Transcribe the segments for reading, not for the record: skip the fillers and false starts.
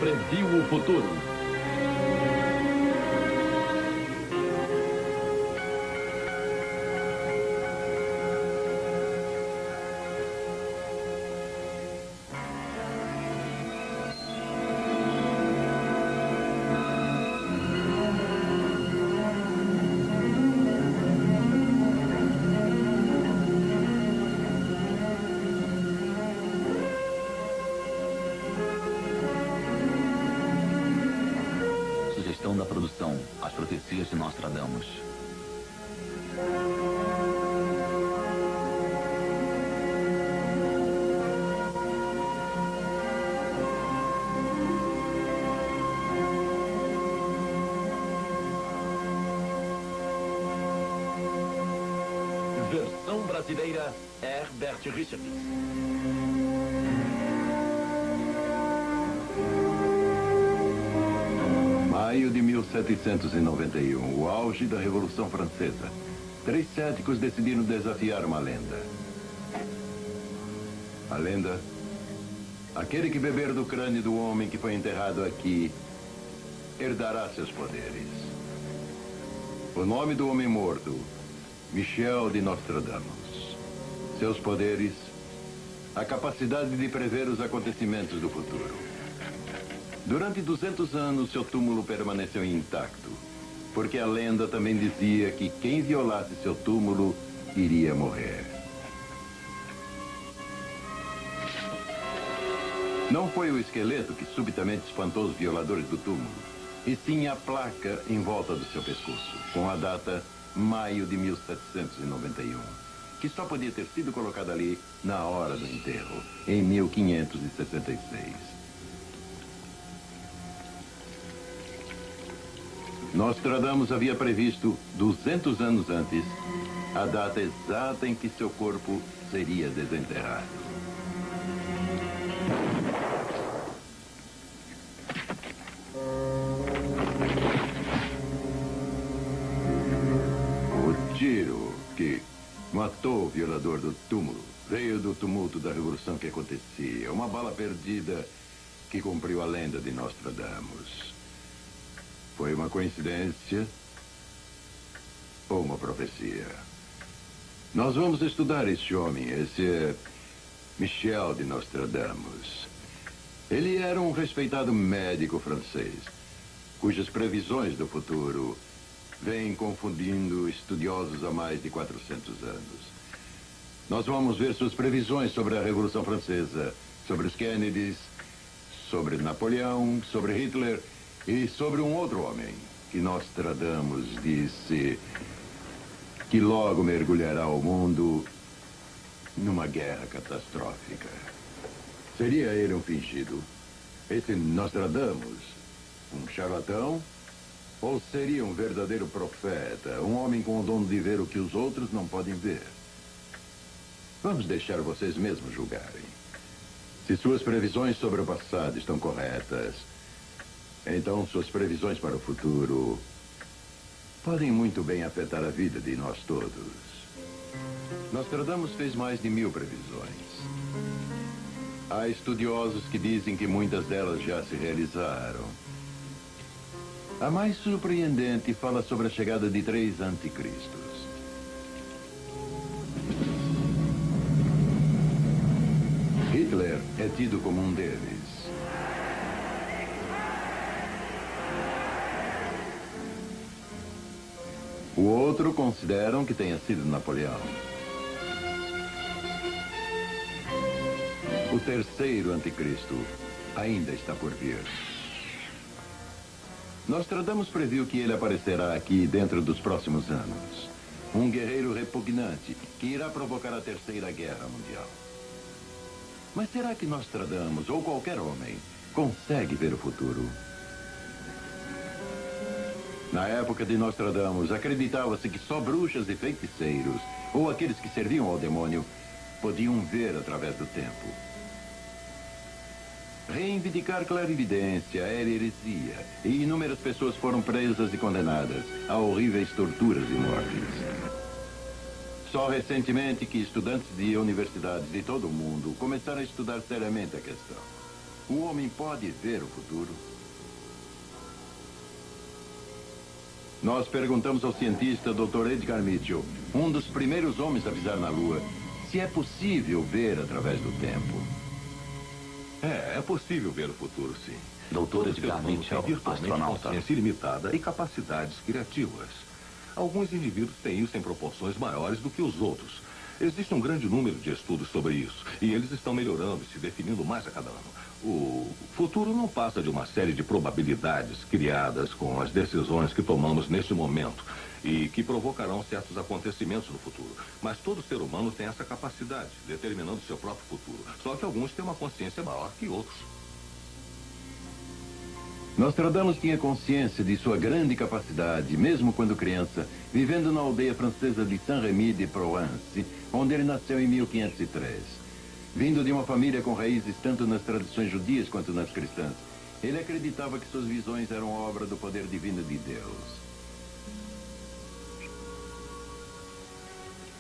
previu o futuro. Sugestão da produção: As Profecias de Nostradamus. Versão brasileira, Herbert Richards. Maio de 1791, o auge da Revolução Francesa. 3 céticos decidiram desafiar uma lenda. A lenda: aquele que beber do crânio do homem que foi enterrado aqui herdará seus poderes. O nome do homem morto: Michel de Nostradamus. Seus poderes: a capacidade de prever os acontecimentos do futuro. Durante 200 anos, seu túmulo permaneceu intacto, porque a lenda também dizia que quem violasse seu túmulo iria morrer. Não foi o esqueleto que subitamente espantou os violadores do túmulo, e sim a placa em volta do seu pescoço, com a data maio de 1791, que só podia ter sido colocada ali na hora do enterro, em 1566. Nostradamus havia previsto, 200 anos antes, a data exata em que seu corpo seria desenterrado. O tiro que matou o violador do túmulo veio do tumulto da revolução que acontecia. Uma bala perdida que cumpriu a lenda de Nostradamus. Foi uma coincidência ou uma profecia? Nós vamos estudar esse homem. Esse é Michel de Nostradamus. Ele era um respeitado médico francês, cujas previsões do futuro vêm confundindo estudiosos há mais de 400 anos. Nós vamos ver suas previsões sobre a Revolução Francesa, sobre os Kennedys, sobre Napoleão, sobre Hitler e sobre um outro homem que Nostradamus disse que logo mergulhará o mundo numa guerra catastrófica. Seria ele um fingido? Esse Nostradamus, um charlatão? Ou seria um verdadeiro profeta, um homem com o dom de ver o que os outros não podem ver? Vamos deixar vocês mesmos julgarem. Se suas previsões sobre o passado estão corretas, então suas previsões para o futuro podem muito bem afetar a vida de nós todos. Nostradamus fez mais de 1000 previsões. Há estudiosos que dizem que muitas delas já se realizaram. A mais surpreendente fala sobre a chegada de 3 anticristos. Hitler é tido como um deles. O outro consideram que tenha sido Napoleão. O terceiro anticristo ainda está por vir. Nostradamus previu que ele aparecerá aqui dentro dos próximos anos. Um guerreiro repugnante que irá provocar a Terceira Guerra Mundial. Mas será que Nostradamus, ou qualquer homem, consegue ver o futuro? Na época de Nostradamus, acreditava-se que só bruxas e feiticeiros, ou aqueles que serviam ao demônio, podiam ver através do tempo. Reivindicar clarividência era heresia, e inúmeras pessoas foram presas e condenadas a horríveis torturas e mortes. Só recentemente que estudantes de universidades de todo o mundo começaram a estudar seriamente a questão. O homem pode ver o futuro? Nós perguntamos ao cientista Dr. Edgar Mitchell, um dos primeiros homens a pisar na Lua, se é possível ver através do tempo. É possível ver o futuro, sim. Doutor Edgar Mitchell, Virtualmente astronauta. consciência ilimitada e capacidades criativas. Alguns indivíduos têm isso em proporções maiores do que os outros. Existe um grande número de estudos sobre isso, e eles estão melhorando e se definindo mais a cada ano. O futuro não passa de uma série de probabilidades criadas com as decisões que tomamos neste momento e que provocarão certos acontecimentos no futuro. Mas todo ser humano tem essa capacidade, determinando seu próprio futuro. Só que alguns têm uma consciência maior que outros. Nostradamus tinha consciência de sua grande capacidade, mesmo quando criança, vivendo na aldeia francesa de Saint-Rémy de Provence, onde ele nasceu em 1503. Vindo de uma família com raízes tanto nas tradições judias quanto nas cristãs, ele acreditava que suas visões eram obra do poder divino de Deus.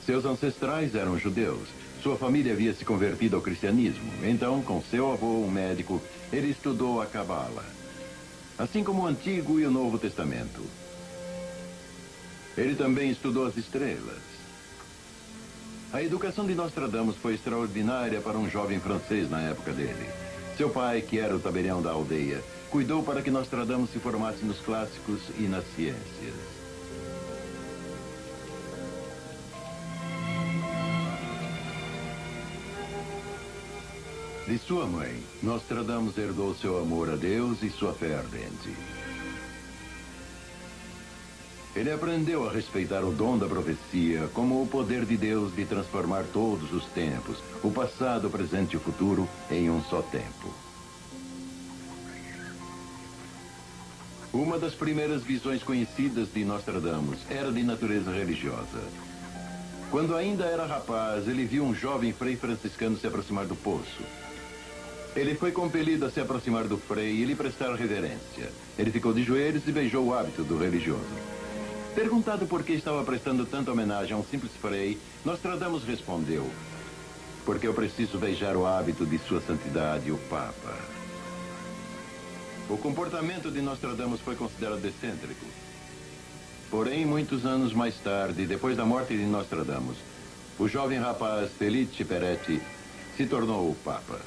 Seus ancestrais eram judeus. Sua família havia se convertido ao cristianismo. Então, com seu avô, um médico, ele estudou a Cabala, assim como o Antigo e o Novo Testamento. Ele também estudou as estrelas. A educação de Nostradamus foi extraordinária para um jovem francês na época dele. Seu pai, que era o tabelião da aldeia, cuidou para que Nostradamus se formasse nos clássicos e nas ciências. De sua mãe, Nostradamus herdou seu amor a Deus e sua fé ardente. Ele aprendeu a respeitar o dom da profecia como o poder de Deus de transformar todos os tempos, o passado, o presente e o futuro, em um só tempo. Uma das primeiras visões conhecidas de Nostradamus era de natureza religiosa. Quando ainda era rapaz, ele viu um jovem frei franciscano se aproximar do poço. Ele foi compelido a se aproximar do frei e lhe prestar reverência. Ele ficou de joelhos e beijou o hábito do religioso. Perguntado por que estava prestando tanta homenagem a um simples frei, Nostradamus respondeu: porque eu preciso beijar o hábito de sua santidade, o Papa. O comportamento de Nostradamus foi considerado excêntrico. Porém, muitos anos mais tarde, depois da morte de Nostradamus, o jovem rapaz Felice Peretti se tornou o Papa.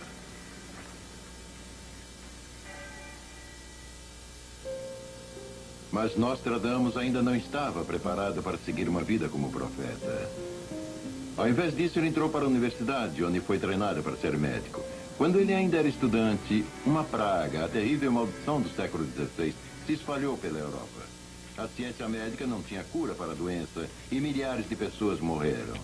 Mas Nostradamus ainda não estava preparado para seguir uma vida como profeta. Ao invés disso, ele entrou para a universidade, onde foi treinado para ser médico. Quando ele ainda era estudante, uma praga, a terrível maldição do século XVI, se espalhou pela Europa. A ciência médica não tinha cura para a doença e milhares de pessoas morreram.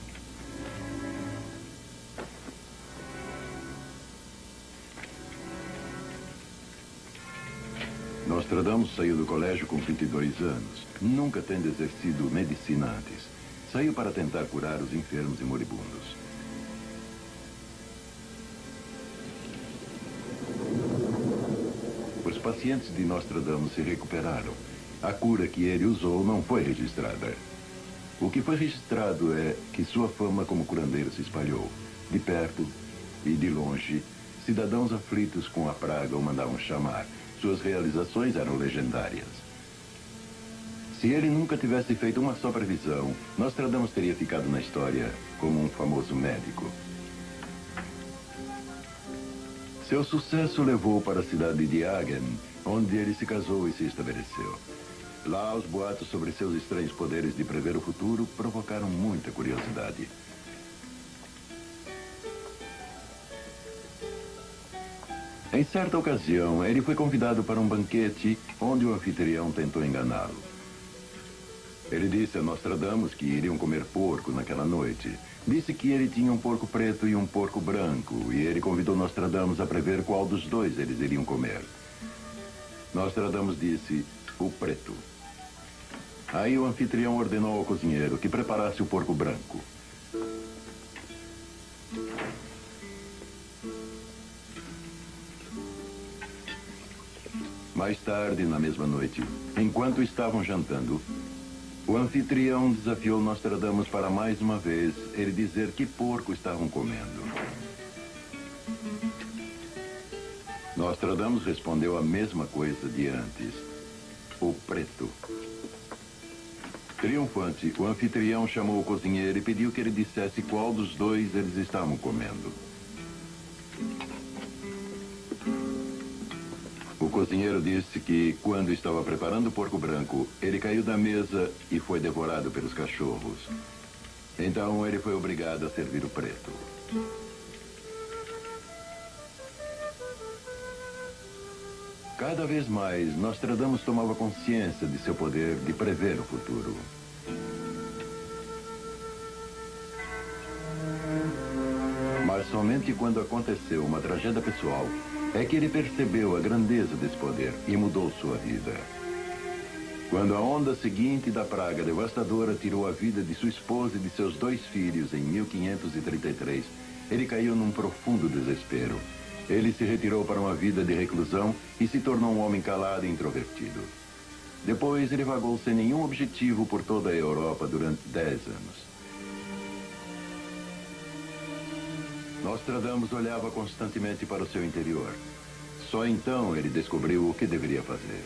Nostradamus saiu do colégio com 22 anos, nunca tendo exercido medicina antes. Saiu para tentar curar os enfermos e moribundos. Os pacientes de Nostradamus se recuperaram. A cura que ele usou não foi registrada. O que foi registrado é que sua fama como curandeiro se espalhou. De perto e de longe, cidadãos aflitos com a praga o mandavam chamar. Suas realizações eram legendárias. Se ele nunca tivesse feito uma só previsão, Nostradamus teria ficado na história como um famoso médico. Seu sucesso levou para a cidade de Hagen, onde ele se casou e se estabeleceu. Lá, os boatos sobre seus estranhos poderes de prever o futuro provocaram muita curiosidade. Em certa ocasião, ele foi convidado para um banquete onde o anfitrião tentou enganá-lo. Ele disse a Nostradamus que iriam comer porco naquela noite. Disse que ele tinha um porco preto e um porco branco, e ele convidou Nostradamus a prever qual dos dois eles iriam comer. Nostradamus disse: o preto. Aí o anfitrião ordenou ao cozinheiro que preparasse o porco branco. Mais tarde, na mesma noite, enquanto estavam jantando, o anfitrião desafiou Nostradamus para mais uma vez ele dizer que porco estavam comendo. Nostradamus respondeu a mesma coisa de antes. O preto. Triunfante, o anfitrião chamou o cozinheiro e pediu que ele dissesse qual dos dois eles estavam comendo. O cozinheiro disse que, quando estava preparando o porco branco, ele caiu da mesa e foi devorado pelos cachorros. Então ele foi obrigado a servir o preto. Cada vez mais, Nostradamus tomava consciência de seu poder de prever o futuro. Mas somente quando aconteceu uma tragédia pessoal é que ele percebeu a grandeza desse poder e mudou sua vida. Quando a onda seguinte da praga devastadora tirou a vida de sua esposa e de seus 2 filhos em 1533, ele caiu num profundo desespero. Ele se retirou para uma vida de reclusão e se tornou um homem calado e introvertido. Depois, ele vagou sem nenhum objetivo por toda a Europa durante 10 anos. Nostradamus olhava constantemente para o seu interior. Só então ele descobriu o que deveria fazer.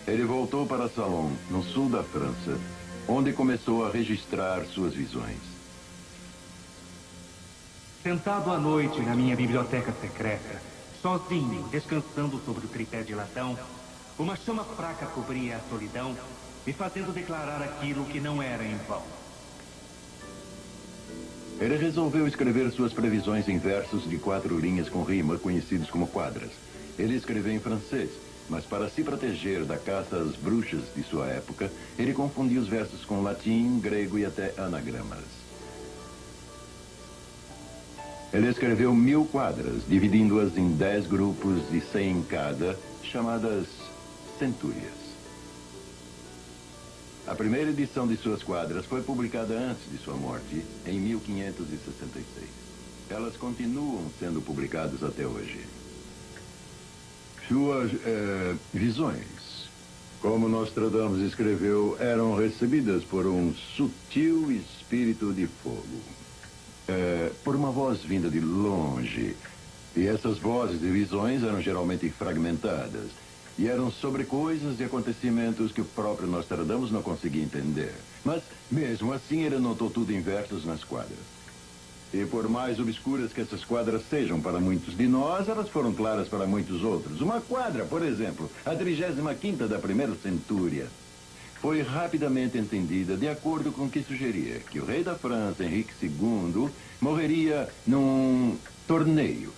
Ele voltou para Salon, no sul da França, onde começou a registrar suas visões. Sentado à noite na minha biblioteca secreta, sozinho, descansando sobre o tripé de latão, uma chama fraca cobria a solidão, me fazendo declarar aquilo que não era em vão. Ele resolveu escrever suas previsões em versos de 4 linhas com rima, conhecidos como quadras. Ele escreveu em francês, mas para se proteger da caça às bruxas de sua época, ele confundia os versos com latim, grego e até anagramas. Ele escreveu 1000 quadras, dividindo-as em 10 grupos de 100 em cada, chamadas centúrias. A primeira edição de suas quadras foi publicada antes de sua morte, em 1566. Elas continuam sendo publicadas até hoje. Suas visões, como Nostradamus escreveu, eram recebidas por um sutil espírito de fogo. Por uma voz vinda de longe. E essas vozes e visões eram geralmente fragmentadas. E eram sobre coisas e acontecimentos que o próprio Nostradamus não conseguia entender. Mas, mesmo assim, ele anotou tudo em versos nas quadras. E por mais obscuras que essas quadras sejam para muitos de nós, elas foram claras para muitos outros. Uma quadra, por exemplo, a 35ª da primeira centúria, foi rapidamente entendida de acordo com o que sugeria que o rei da França, Henrique II, morreria num torneio.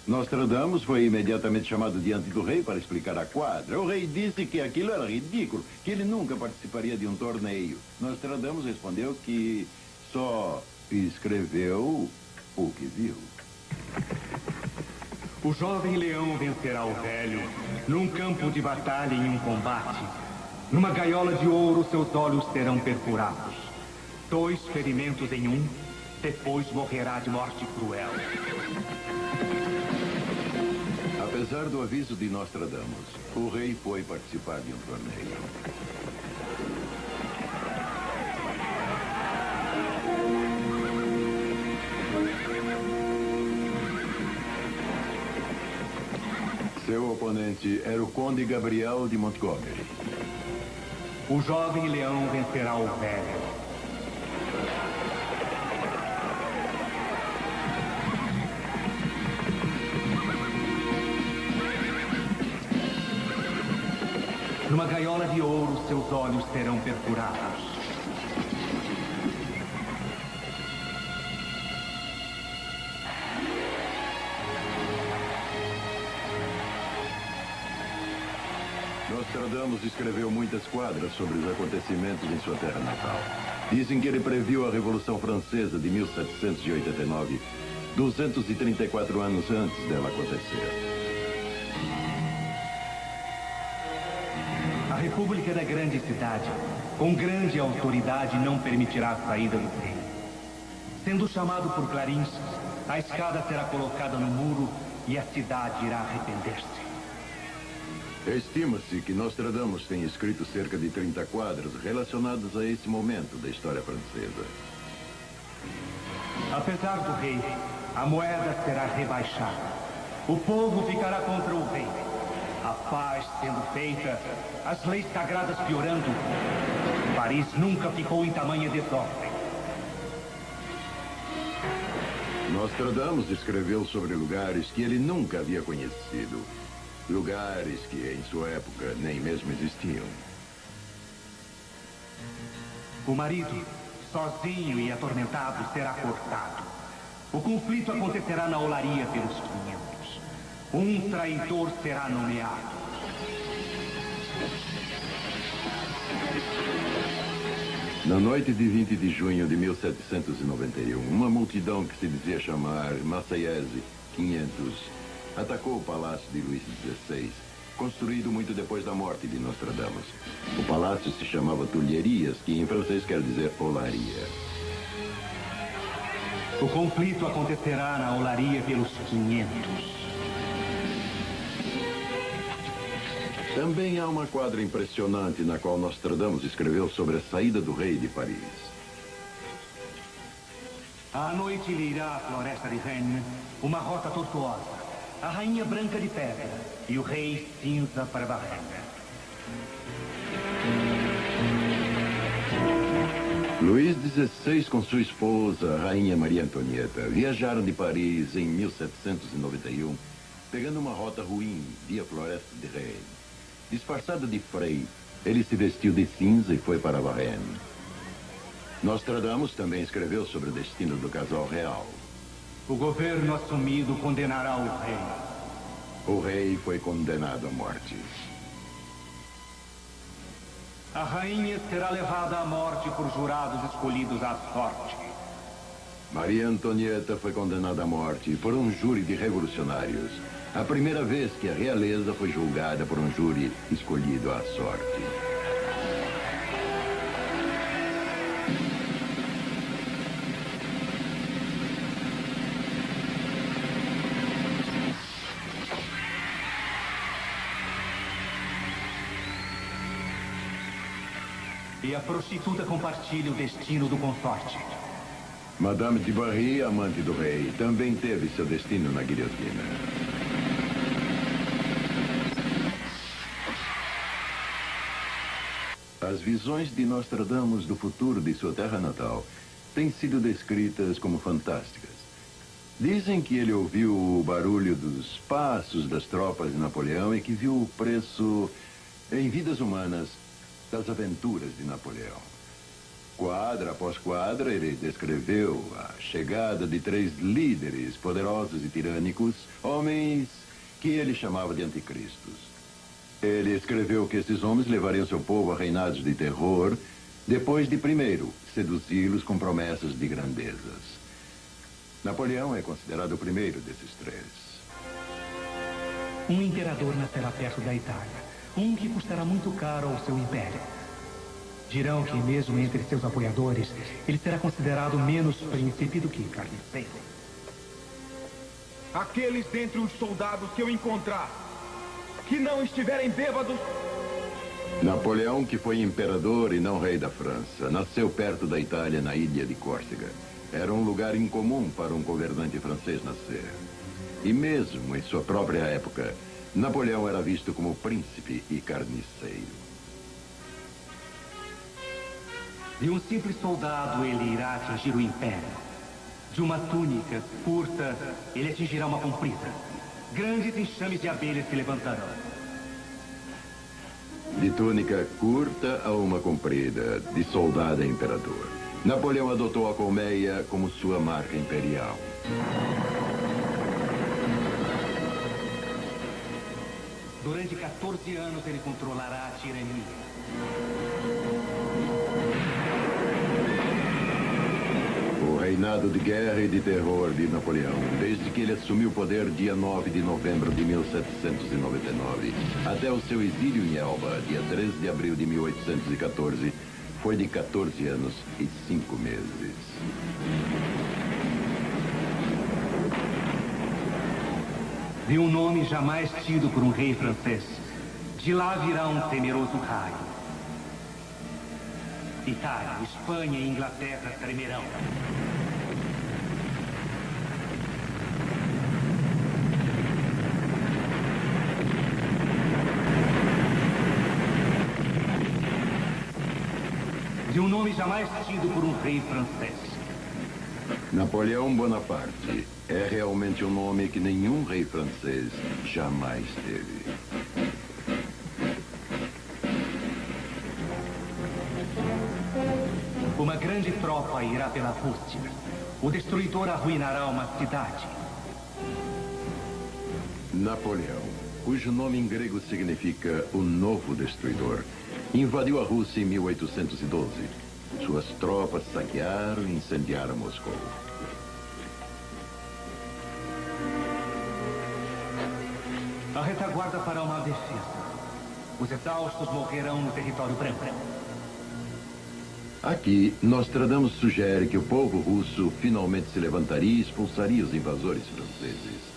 Nostradamus foi imediatamente chamado diante do rei para explicar a quadra. O rei disse que aquilo era ridículo, que ele nunca participaria de um torneio. Nostradamus respondeu que só escreveu o que viu. O jovem leão vencerá o velho num campo de batalha em um combate. Numa gaiola de ouro, seus olhos serão perfurados. 2 ferimentos em um, depois morrerá de morte cruel. Apesar do aviso de Nostradamus, o rei foi participar de um torneio. Seu oponente era o conde Gabriel de Montgomery. O jovem leão vencerá o velho. Numa gaiola de ouro, seus olhos serão perfurados. Nostradamus escreveu muitas quadras sobre os acontecimentos em sua terra natal. Dizem que ele previu a Revolução Francesa de 1789, 234 anos antes dela acontecer. A República da grande cidade, com grande autoridade, não permitirá a saída do rei. Sendo chamado por clarins, a escada será colocada no muro e a cidade irá arrepender-se. Estima-se que Nostradamus tenha escrito cerca de 30 quadras relacionadas a esse momento da história francesa. Apesar do rei, a moeda será rebaixada. O povo ficará contra o rei. A paz sendo feita, as leis sagradas piorando. Paris nunca ficou em tamanha desordem. Nostradamus escreveu sobre lugares que ele nunca havia conhecido. Lugares que, em sua época, nem mesmo existiam. O marido, sozinho e atormentado, será cortado. O conflito acontecerá na olaria pelos 500. Um traidor será nomeado. Na noite de 20 de junho de 1791, uma multidão que se dizia chamar Marseillaise 500 atacou o palácio de Luís XVI, construído muito depois da morte de Nostradamus. O palácio se chamava Tulherias, que em francês quer dizer olaria. O conflito acontecerá na olaria pelos 500. Também há uma quadra impressionante na qual Nostradamus escreveu sobre a saída do rei de Paris. À noite ele irá à floresta de Rennes, uma rota tortuosa. A rainha branca de pedra e o rei cinza para Varennes. Luís XVI com sua esposa, a rainha Maria Antonieta, viajaram de Paris em 1791, pegando uma rota ruim via Floresta de Rennes. Disfarçado de frei, ele se vestiu de cinza e foi para Varennes. Nostradamus também escreveu sobre o destino do casal real. O governo assumido condenará o rei. O rei foi condenado à morte. A rainha será levada à morte por jurados escolhidos à sorte. Maria Antonieta foi condenada à morte por um júri de revolucionários. A primeira vez que a realeza foi julgada por um júri escolhido à sorte. E a prostituta compartilha o destino do consorte. Madame de Barry, amante do rei, também teve seu destino na guilhotina. As visões de Nostradamus do futuro de sua terra natal têm sido descritas como fantásticas. Dizem que ele ouviu o barulho dos passos das tropas de Napoleão e que viu o preço em vidas humanas das aventuras de Napoleão. Quadra após quadra, ele descreveu a chegada de 3 líderes poderosos e tirânicos, homens que ele chamava de anticristos. Ele escreveu que esses homens levariam seu povo a reinados de terror, depois de, primeiro, seduzi-los com promessas de grandezas. Napoleão é considerado o primeiro desses 3. Um imperador nascerá perto da Itália. Um que custará muito caro ao seu império. Dirão que, mesmo entre seus apoiadores, ele será considerado menos príncipe do que carniceiro. Aqueles dentre os soldados que eu encontrar que não estiverem bêbados... Napoleão, que foi imperador e não rei da França, nasceu perto da Itália, na ilha de Córcega. Era um lugar incomum para um governante francês nascer. E mesmo em sua própria época, Napoleão era visto como príncipe e carniceiro. De um simples soldado, ele irá atingir o império. De uma túnica curta, ele atingirá uma comprida. Grandes enxames de abelhas se levantarão. De túnica curta a uma comprida, de soldado a imperador. Napoleão adotou a colmeia como sua marca imperial. Durante 14 anos, ele controlará a tirania. O reinado de guerra e de terror de Napoleão, desde que ele assumiu o poder dia 9 de novembro de 1799, até o seu exílio em Elba, dia 13 de abril de 1814, foi de 14 anos e 5 meses. De um nome jamais tido por um rei francês, de lá virá um temeroso raio. Itália, Espanha e Inglaterra tremerão. de um nome jamais tido por um rei francês. Napoleão Bonaparte é realmente um nome que nenhum rei francês jamais teve. Uma grande tropa irá pela Rússia. O destruidor arruinará uma cidade. Napoleão, cujo nome em grego significa o novo destruidor, invadiu a Rússia em 1812. Suas tropas saquearam e incendiaram Moscou. A retaguarda fará uma defesa. Os exaustos morrerão no território branco. Aqui, Nostradamus sugere que o povo russo finalmente se levantaria e expulsaria os invasores franceses.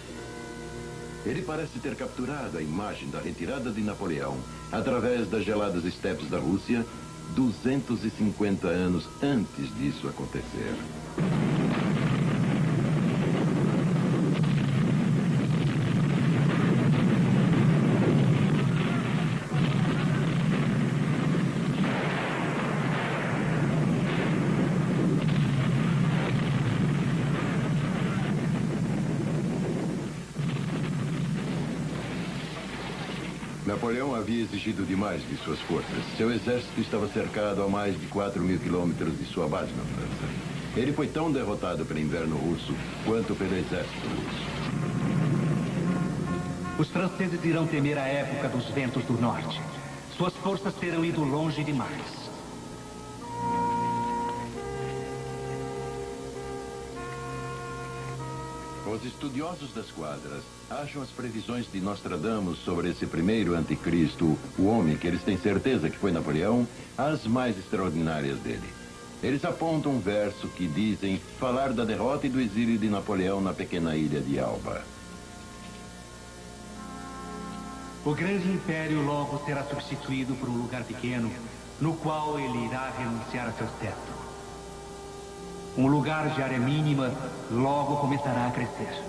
Ele parece ter capturado a imagem da retirada de Napoleão através das geladas estepes da Rússia 250 anos antes disso acontecer. Napoleão havia exigido demais de suas forças. Seu exército estava cercado a mais de 4.000 quilômetros de sua base na França. Ele foi tão derrotado pelo inverno russo quanto pelo exército russo. Os franceses irão temer a época dos ventos do norte. Suas forças terão ido longe demais. Os estudiosos das quadras acham as previsões de Nostradamus sobre esse primeiro anticristo, o homem que eles têm certeza que foi Napoleão, as mais extraordinárias dele. Eles apontam um verso que dizem falar da derrota e do exílio de Napoleão na pequena ilha de Elba. O grande império logo será substituído por um lugar pequeno, no qual ele irá renunciar a seu teto. Um lugar de área mínima logo começará a crescer.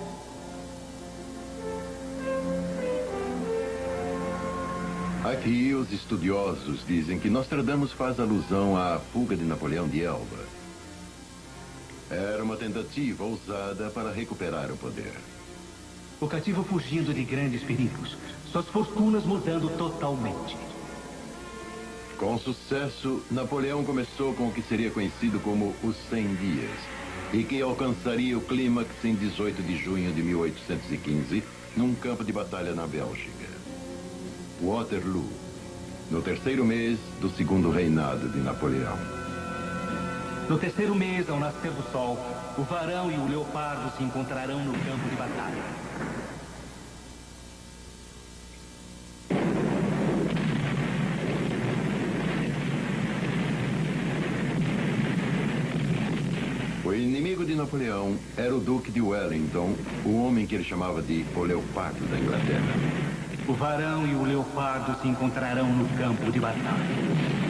Aqui, os estudiosos dizem que Nostradamus faz alusão à fuga de Napoleão de Elba. Era uma tentativa ousada para recuperar o poder. O cativo fugindo de grandes perigos, suas fortunas mudando totalmente. Com sucesso, Napoleão começou com o que seria conhecido como os 100 dias, e que alcançaria o clímax em 18 de junho de 1815, num campo de batalha na Bélgica. Waterloo, no terceiro mês do segundo reinado de Napoleão. No terceiro mês, ao nascer do sol, o varão e o leopardo se encontrarão no campo de batalha. O inimigo de Napoleão era o Duque de Wellington, o homem que ele chamava de o Leopardo da Inglaterra. O varão e o leopardo se encontrarão no campo de batalha.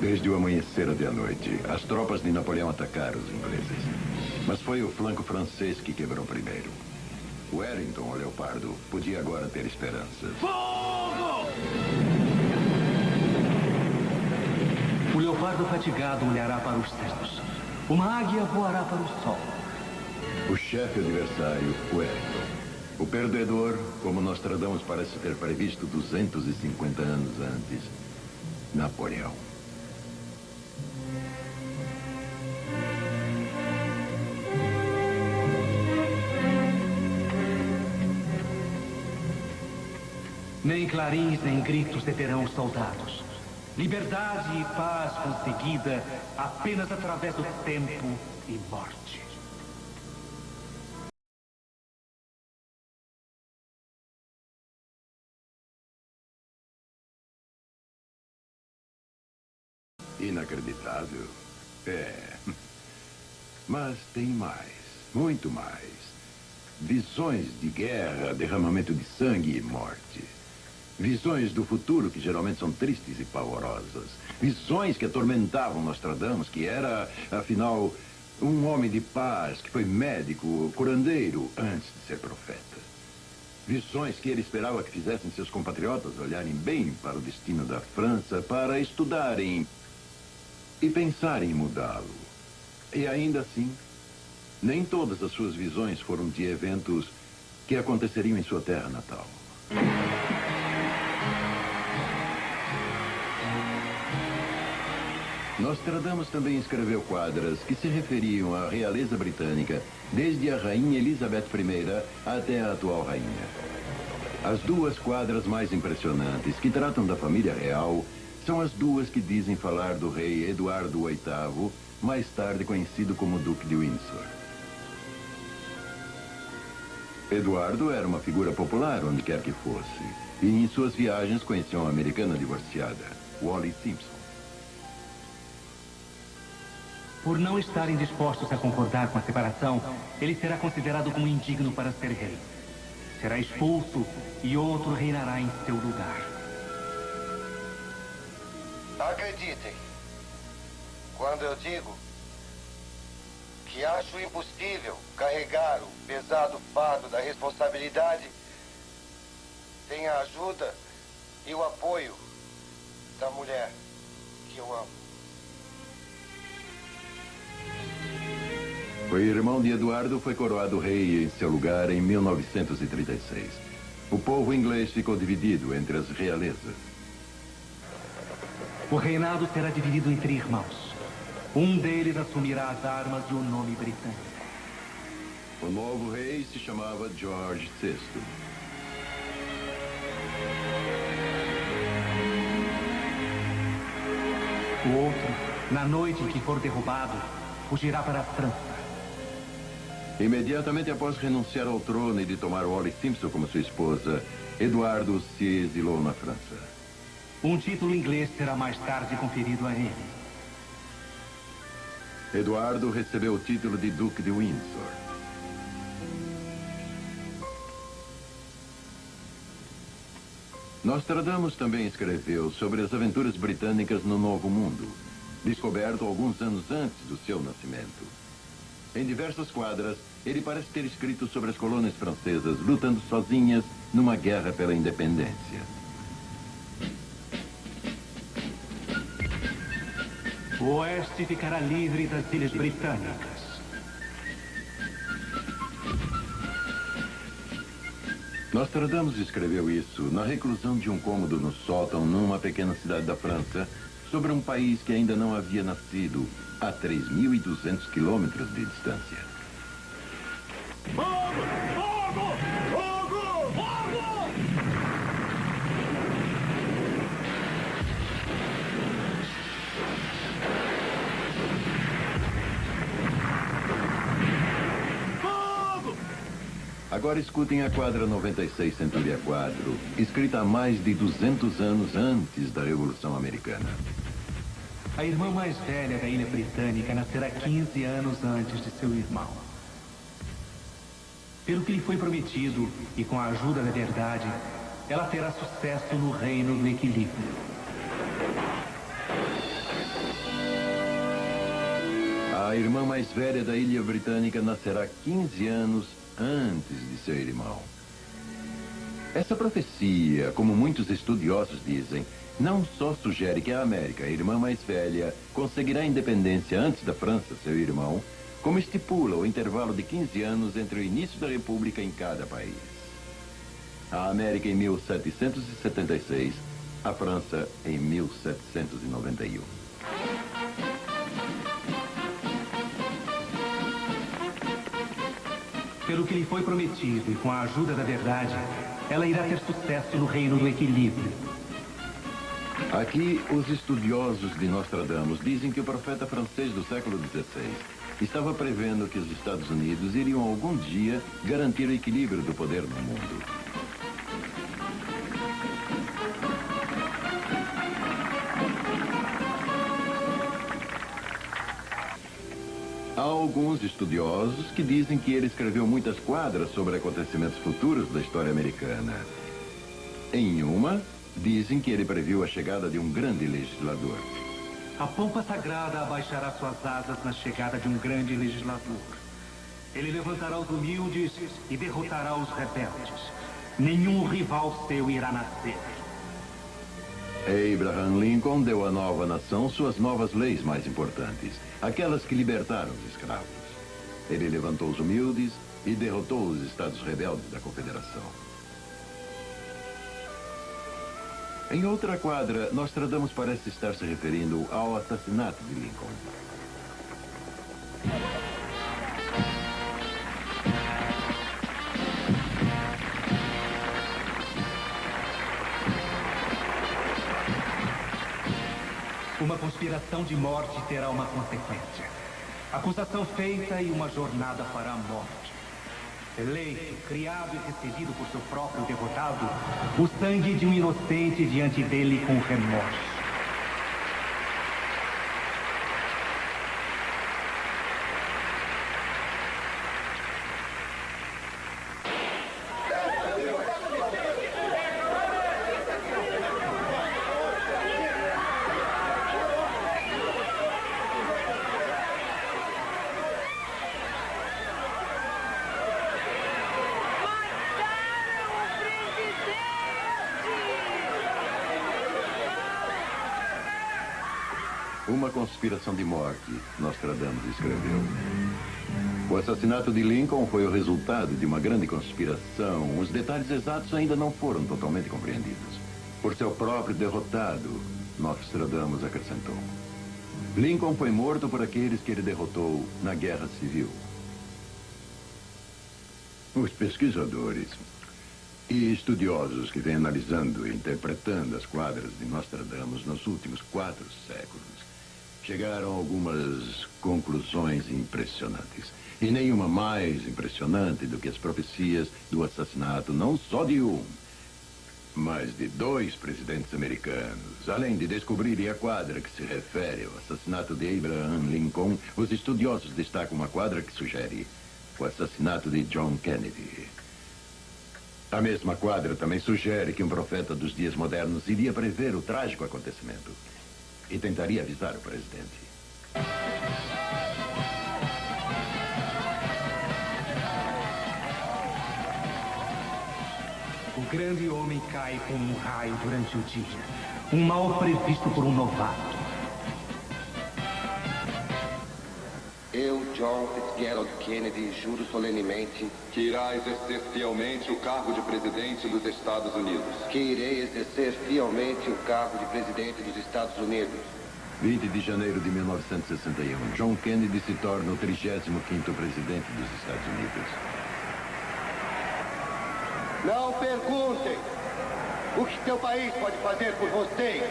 Desde o amanhecer até a noite, as tropas de Napoleão atacaram os ingleses. Mas foi o flanco francês que quebrou primeiro. Wellington, o Leopardo, podia agora ter esperanças. Fogo! O leopardo fatigado olhará para os céus. Uma águia voará para o sol. O chefe adversário, Wellington. O perdedor, como Nostradamus parece ter previsto 250 anos antes, Napoleão. Nem clarins, nem gritos deterão os soldados. Liberdade e paz conseguida apenas através do tempo e morte. Inacreditável. Mas tem mais, muito mais. Visões de guerra, derramamento de sangue e morte. Visões do futuro que geralmente são tristes e pavorosas. Visões que atormentavam Nostradamus, que era, afinal, um homem de paz, que foi médico, curandeiro, antes de ser profeta. Visões que ele esperava que fizessem seus compatriotas olharem bem para o destino da França, para estudarem e pensarem em mudá-lo. E ainda assim, nem todas as suas visões foram de eventos que aconteceriam em sua terra natal. Nostradamus também escreveu quadras que se referiam à realeza britânica, desde a rainha Elizabeth I até a atual rainha. As duas quadras mais impressionantes que tratam da família real são as duas que dizem falar do rei Eduardo VIII, mais tarde conhecido como Duque de Windsor. Eduardo era uma figura popular onde quer que fosse, e em suas viagens conheceu uma americana divorciada, Wallis Simpson. Por não estarem dispostos a concordar com a separação, ele será considerado como indigno para ser rei. Será expulso e outro reinará em seu lugar. Acreditem, quando eu digo que acho impossível carregar o pesado fardo da responsabilidade sem a ajuda e o apoio da mulher que eu amo. O irmão de Eduardo foi coroado rei em seu lugar em 1936. O povo inglês ficou dividido entre as realezas. O reinado será dividido entre irmãos. Um deles assumirá as armas e o nome britânico. O novo rei se chamava George VI. O outro, na noite em que for derrubado, fugirá para a França. Imediatamente após renunciar ao trono e de tomar Wallis Simpson como sua esposa, Eduardo se exilou na França. Um título inglês será mais tarde conferido a ele. Eduardo recebeu o título de Duque de Windsor. Nostradamus também escreveu sobre as aventuras britânicas no Novo Mundo, descoberto alguns anos antes do seu nascimento. Em diversas quadras, ele parece ter escrito sobre as colônias francesas lutando sozinhas numa guerra pela independência. O oeste ficará livre das ilhas britânicas. Nostradamus escreveu isso na reclusão de um cômodo no sótão numa pequena cidade da França, sobre um país que ainda não havia nascido, a 3.200 quilômetros de distância. Fogo! Fogo! Fogo! Fogo! Fogo! Agora escutem a quadra 96 Centúria 4, escrita há mais de 200 anos antes da Revolução Americana. A irmã mais velha da ilha britânica nascerá 15 anos antes de seu irmão. Pelo que lhe foi prometido, e com a ajuda da verdade, ela terá sucesso no reino do equilíbrio. A irmã mais velha da ilha britânica nascerá 15 anos antes de seu irmão. Essa profecia, como muitos estudiosos dizem, não só sugere que a América, a irmã mais velha, conseguirá a independência antes da França, seu irmão, como estipula o intervalo de 15 anos entre o início da República em cada país. A América em 1776, a França em 1791. Pelo que lhe foi prometido e com a ajuda da verdade, ela irá ter sucesso no reino do equilíbrio. Aqui, os estudiosos de Nostradamus dizem que o profeta francês do século XVI estava prevendo que os Estados Unidos iriam algum dia garantir o equilíbrio do poder no mundo. Há alguns estudiosos que dizem que ele escreveu muitas quadras sobre acontecimentos futuros da história americana. Em uma, dizem que ele previu a chegada de um grande legislador. A pompa sagrada abaixará suas asas na chegada de um grande legislador. Ele levantará os humildes e derrotará os rebeldes. Nenhum rival seu irá nascer. Abraham Lincoln deu à nova nação suas novas leis mais importantes, aquelas que libertaram os escravos. Ele levantou os humildes e derrotou os estados rebeldes da Confederação. Em outra quadra, Nostradamus parece estar se referindo ao assassinato de Lincoln. Uma conspiração de morte terá uma consequência. Acusação feita e uma jornada para a morte. Eleito, criado e recebido por seu próprio derrotado, o sangue de um inocente diante dele com remorso. Uma conspiração de morte, Nostradamus escreveu. O assassinato de Lincoln foi o resultado de uma grande conspiração. Os detalhes exatos ainda não foram totalmente compreendidos. Por seu próprio derrotado, Nostradamus acrescentou. Lincoln foi morto por aqueles que ele derrotou na Guerra Civil. Os pesquisadores e estudiosos que vêm analisando e interpretando as quadras de Nostradamus nos últimos 4 séculos chegaram a algumas conclusões impressionantes. E nenhuma mais impressionante do que as profecias do assassinato não só de um, mas de 2 presidentes americanos. Além de descobrirem a quadra que se refere ao assassinato de Abraham Lincoln, os estudiosos destacam uma quadra que sugere o assassinato de John Kennedy. A mesma quadra também sugere que um profeta dos dias modernos iria prever o trágico acontecimento e tentaria avisar o presidente. O grande homem cai como um raio durante o dia. Um mal previsto por um novato. Eu, John Fitzgerald Kennedy, juro solenemente que irá exercer fielmente o cargo de presidente dos Estados Unidos. que irei exercer fielmente o cargo de presidente dos Estados Unidos. 20 de janeiro de 1961, John Kennedy se torna o 35º presidente dos Estados Unidos. Não perguntem o que seu país pode fazer por vocês.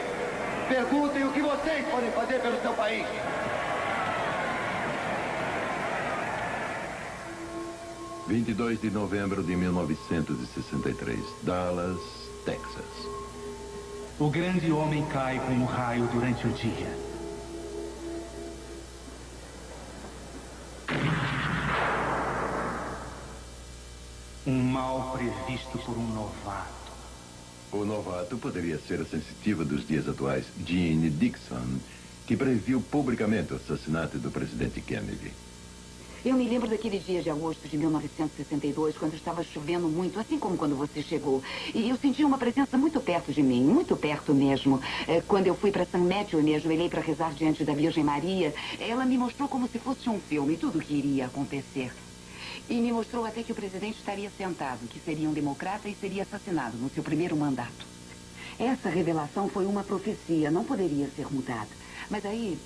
Perguntem o que vocês podem fazer pelo seu país. – 22 de novembro de 1963, Dallas, Texas. O grande homem cai como um raio durante o dia. Um mal previsto por um novato. O novato poderia ser a sensitiva dos dias atuais, Jeanne Dixon, que previu publicamente o assassinato do presidente Kennedy. Eu me lembro daquele dia de agosto de 1962, quando estava chovendo muito, assim como quando você chegou. E eu senti uma presença muito perto de mim, muito perto mesmo. Quando eu fui para St. Matthew e me ajoelhei para rezar diante da Virgem Maria, ela me mostrou como se fosse um filme, tudo o que iria acontecer. E me mostrou até que o presidente estaria sentado, que seria um democrata e seria assassinado no seu primeiro mandato. Essa revelação foi uma profecia, não poderia ser mudada. Mas aí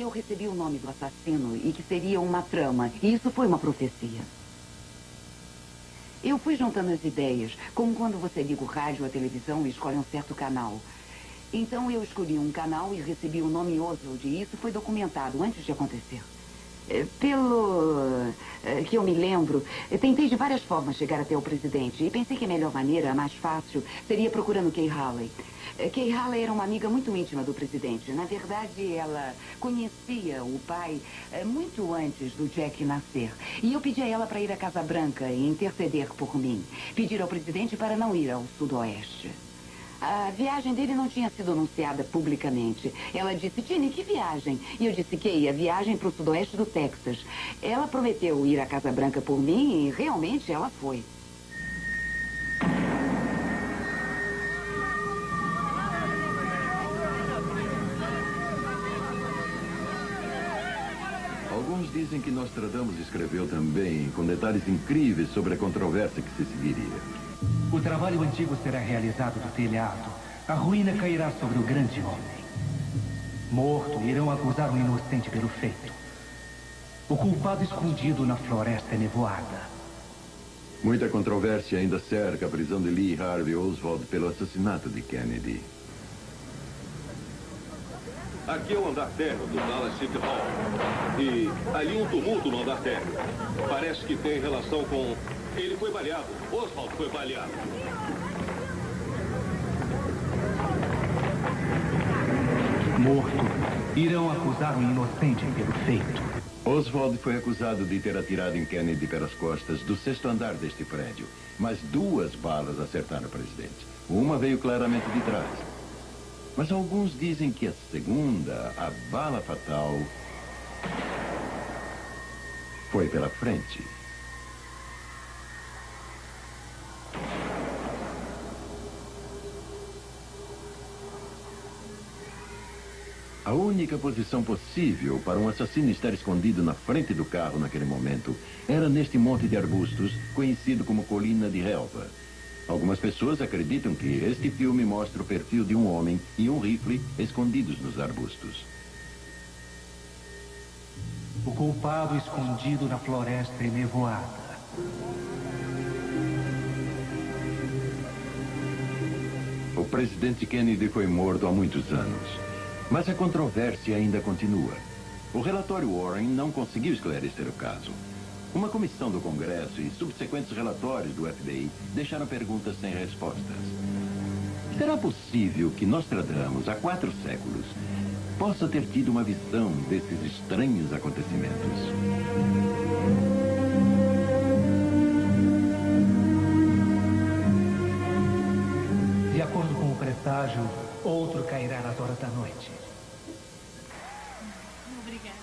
eu recebi o nome do assassino e que seria uma trama. E isso foi uma profecia. Eu fui juntando as ideias, como quando você liga o rádio ou a televisão e escolhe um certo canal. Então eu escolhi um canal e recebi o nome Oswald, e isso foi documentado antes de acontecer. Pelo que eu me lembro, tentei de várias formas chegar até o presidente e pensei que a melhor maneira, a mais fácil, seria procurando Kay Haley. Kay Haley era uma amiga muito íntima do presidente. Na verdade, ela conhecia o pai muito antes do Jack nascer. E eu pedi a ela para ir à Casa Branca e interceder por mim. Pedir ao presidente para não ir ao Sudoeste. A viagem dele não tinha sido anunciada publicamente. Ela disse, Tini, que viagem? E eu disse, Kay, a viagem para o Sudoeste do Texas. Ela prometeu ir à Casa Branca por mim e realmente ela foi. Alguns dizem que Nostradamus escreveu também, com detalhes incríveis sobre a controvérsia que se seguiria. O trabalho antigo será realizado do telhado. A ruína cairá sobre o grande homem. Morto, irão acusar um inocente pelo feito. O culpado escondido na floresta nevoada. Muita controvérsia ainda cerca a prisão de Lee Harvey Oswald pelo assassinato de Kennedy. Aqui é o andar térreo do Dallas City Hall. E ali um tumulto no andar térreo. Parece que tem relação com... Ele foi baleado. Oswald foi baleado. Morto, irão acusar um inocente pelo feito. Oswald foi acusado de ter atirado em Kennedy pelas costas do 6º andar deste prédio. Mas 2 balas acertaram o presidente. Uma veio claramente de trás. Mas alguns dizem que a segunda, a bala fatal, foi pela frente. A única posição possível para um assassino estar escondido na frente do carro naquele momento era neste monte de arbustos, conhecido como Colina de Relva. Algumas pessoas acreditam que este filme mostra o perfil de um homem e um rifle escondidos nos arbustos. O culpado escondido na floresta enevoada. O presidente Kennedy foi morto há muitos anos. Mas a controvérsia ainda continua. O relatório Warren não conseguiu esclarecer o caso. Uma comissão do Congresso e subsequentes relatórios do FBI deixaram perguntas sem respostas. Será possível que Nostradamus, há 4 séculos, possa ter tido uma visão desses estranhos acontecimentos? De acordo com o presságio, outro cairá nas horas da noite. Obrigada.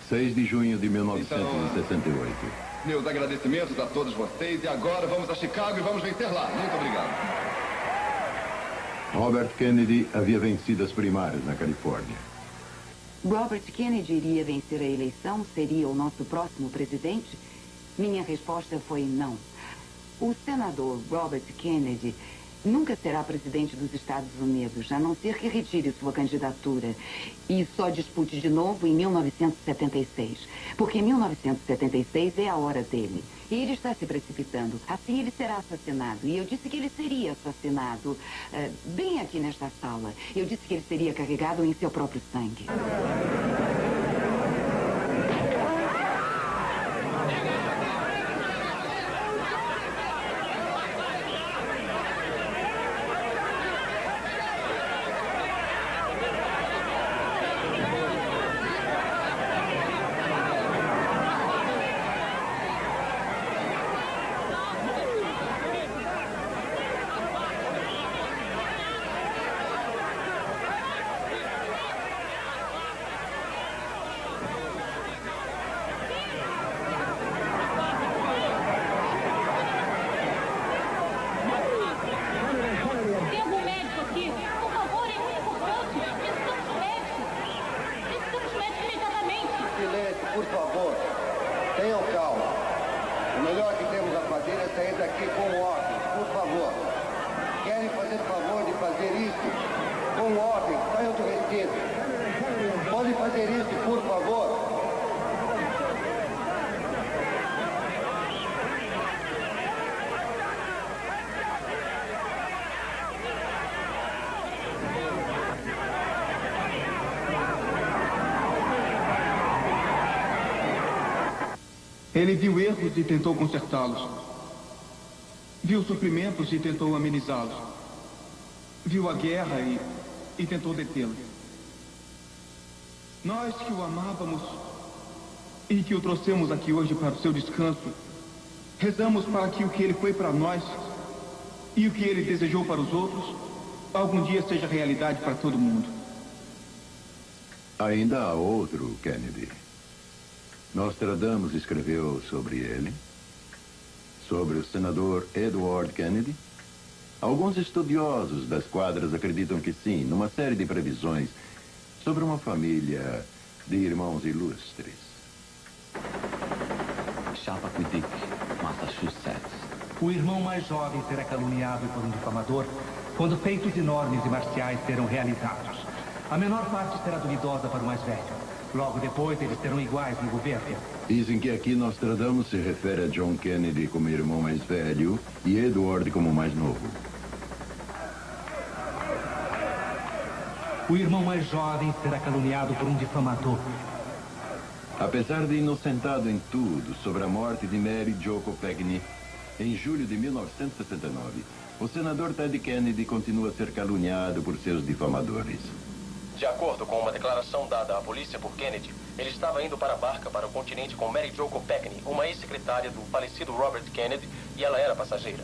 6 de junho de 1968. Meus agradecimentos a todos vocês. E agora vamos a Chicago e vamos vencer lá. Muito obrigado. Robert Kennedy havia vencido as primárias na Califórnia. Robert Kennedy iria vencer a eleição? Seria o nosso próximo presidente? Minha resposta foi não. O senador Robert Kennedy nunca será presidente dos Estados Unidos, a não ser que retire sua candidatura e só dispute de novo em 1976. Porque 1976 é a hora dele. E ele está se precipitando. Assim ele será assassinado. E eu disse que ele seria assassinado bem aqui nesta sala. Eu disse que ele seria carregado em seu próprio sangue. Ele viu erros e tentou consertá-los. Viu sofrimentos e tentou amenizá-los. Viu a guerra e tentou detê-la. Nós que o amávamos e que o trouxemos aqui hoje para o seu descanso, rezamos para que o que ele foi para nós e o que ele desejou para os outros, algum dia seja realidade para todo mundo. Ainda há outro Kennedy. Nostradamus escreveu sobre ele, sobre o senador Edward Kennedy. Alguns estudiosos das quadras acreditam que sim, numa série de previsões sobre uma família de irmãos ilustres. Chappaquiddick, Massachusetts. O irmão mais jovem será caluniado por um difamador quando feitos enormes e marciais serão realizados. A menor parte será duvidosa para o mais velho. Logo depois, eles serão iguais no governo. Dizem que aqui Nostradamus se refere a John Kennedy como irmão mais velho e Edward como mais novo. O irmão mais jovem será caluniado por um difamador. Apesar de inocentado em tudo sobre a morte de Mary Jo Kopechne, em julho de 1969, o senador Ted Kennedy continua a ser caluniado por seus difamadores. De acordo com uma declaração dada à polícia por Kennedy, ele estava indo para a barca para o continente com Mary Jo Kopechne, uma ex-secretária do falecido Robert Kennedy, e ela era passageira.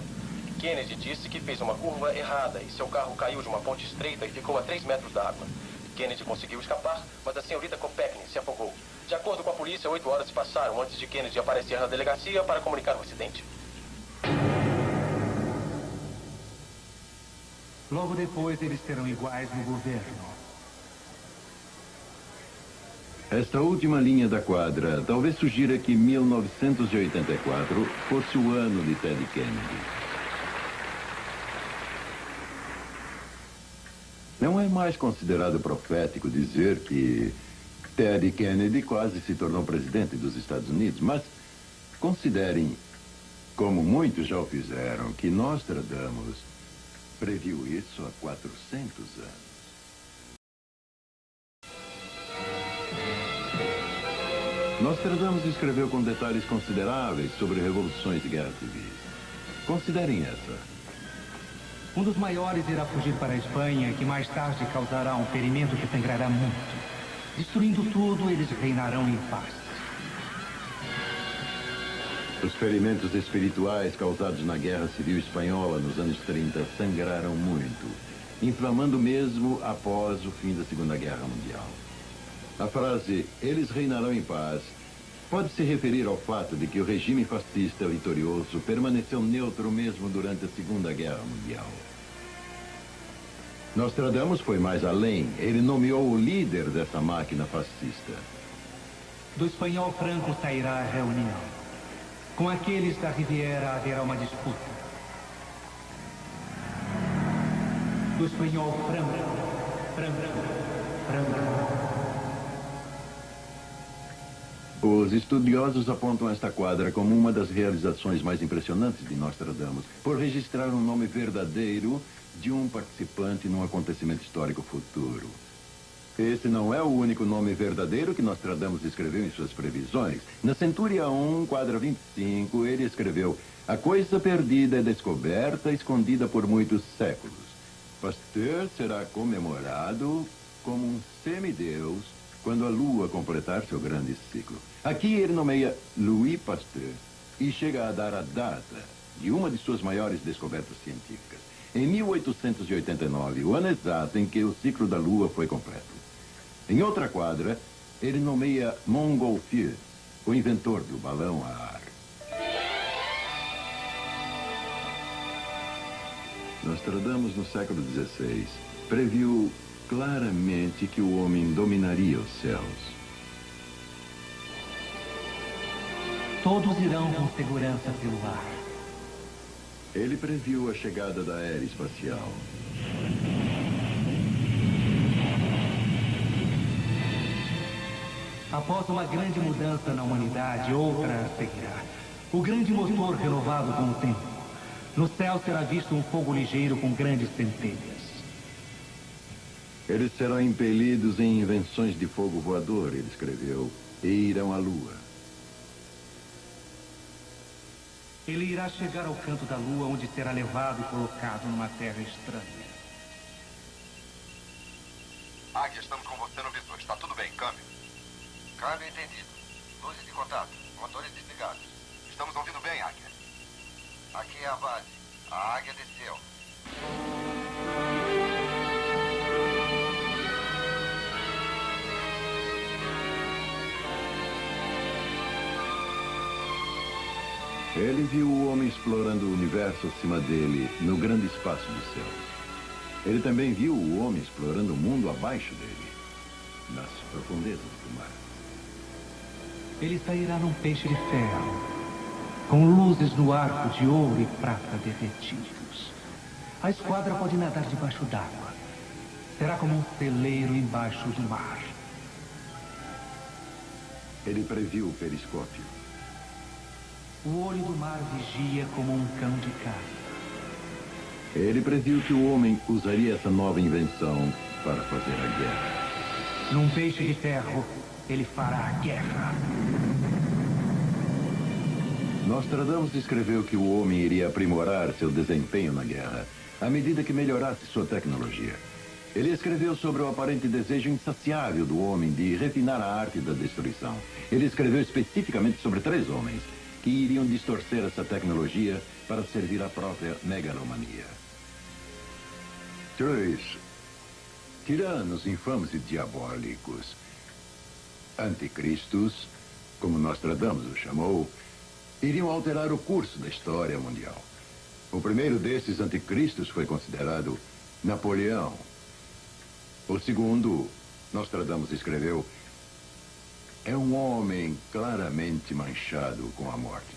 Kennedy disse que fez uma curva errada e seu carro caiu de uma ponte estreita e ficou a 3 metros da água. Kennedy conseguiu escapar, mas a senhorita Kopechne se afogou. De acordo com a polícia, 8 horas se passaram antes de Kennedy aparecer na delegacia para comunicar o acidente. Logo depois, eles serão iguais no governo. Esta última linha da quadra talvez sugira que 1984 fosse o ano de Ted Kennedy. Não é mais considerado profético dizer que Ted Kennedy quase se tornou presidente dos Estados Unidos, mas considerem, como muitos já o fizeram, que Nostradamus previu isso há 400 anos. Nostradamus escreveu com detalhes consideráveis sobre revoluções e guerras civis. Considerem essa. Um dos maiores irá fugir para a Espanha, que mais tarde causará um ferimento que sangrará muito. Destruindo tudo, eles reinarão em paz. Os ferimentos espirituais causados na Guerra Civil Espanhola nos anos 30 sangraram muito, inflamando mesmo após o fim da Segunda Guerra Mundial. A frase, eles reinarão em paz, pode se referir ao fato de que o regime fascista vitorioso permaneceu neutro mesmo durante a Segunda Guerra Mundial. Nostradamus foi mais além. Ele nomeou o líder dessa máquina fascista. Do espanhol Franco sairá a reunião. Com aqueles da Riviera haverá uma disputa. Do espanhol Franco. Os estudiosos apontam esta quadra como uma das realizações mais impressionantes de Nostradamus, por registrar um nome verdadeiro de um participante num acontecimento histórico futuro. Esse não é o único nome verdadeiro que Nostradamus escreveu em suas previsões. Na Centúria 1, quadra 25, ele escreveu: a coisa perdida é descoberta, escondida por muitos séculos. Pasteur será comemorado como um semideus quando a Lua completar seu grande ciclo. Aqui ele nomeia Louis Pasteur e chega a dar a data de uma de suas maiores descobertas científicas. Em 1889, o ano exato em que o ciclo da Lua foi completo. Em outra quadra, ele nomeia Montgolfier, o inventor do balão a ar. Nostradamus, no século XVI, previu claramente que o homem dominaria os céus. Todos irão com segurança pelo ar. Ele previu a chegada da era espacial. Após uma grande mudança na humanidade, outra seguirá. O grande motor renovado com o tempo. No céu será visto um fogo ligeiro com grandes centelhas. Eles serão impelidos em invenções de fogo voador, ele escreveu, e irão à Lua. Ele irá chegar ao canto da lua, onde será levado e colocado numa terra estranha. Águia, estamos com você no visor. Está tudo bem, câmbio. Câmbio entendido. Luzes de contato. Motores desligados. Estamos ouvindo bem, Águia. Aqui é a base. A Águia desceu. Ele viu o homem explorando o universo acima dele, no grande espaço de céu. Ele também viu o homem explorando o mundo abaixo dele, nas profundezas do mar. Ele sairá num peixe de ferro, com luzes no arco de ouro e prata derretidos. A esquadra pode nadar debaixo d'água. Será como um celeiro embaixo do mar. Ele previu o periscópio. O olho do mar vigia como um cão de caça. Ele previu que o homem usaria essa nova invenção para fazer a guerra. Num peixe de ferro, ele fará a guerra. Nostradamus escreveu que o homem iria aprimorar seu desempenho na guerra à medida que melhorasse sua tecnologia. Ele escreveu sobre o aparente desejo insaciável do homem de refinar a arte da destruição. Ele escreveu especificamente sobre 3 homens que iriam distorcer essa tecnologia para servir à própria megalomania. 3 tiranos infames e diabólicos. Anticristos, como Nostradamus o chamou, iriam alterar o curso da história mundial. O primeiro desses anticristos foi considerado Napoleão. O segundo, Nostradamus escreveu, é um homem claramente manchado com a morte.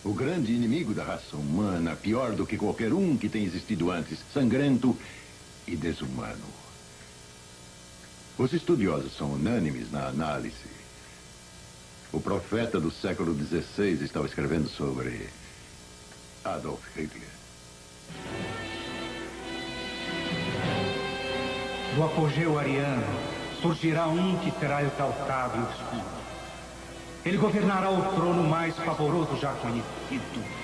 O grande inimigo da raça humana, pior do que qualquer um que tenha existido antes, sangrento e desumano. Os estudiosos são unânimes na análise. O profeta do século XVI estava escrevendo sobre Adolf Hitler. Do apogeu ariano, surgirá um que será exaltado e obscuro. Ele governará o trono mais pavoroso já conhecido.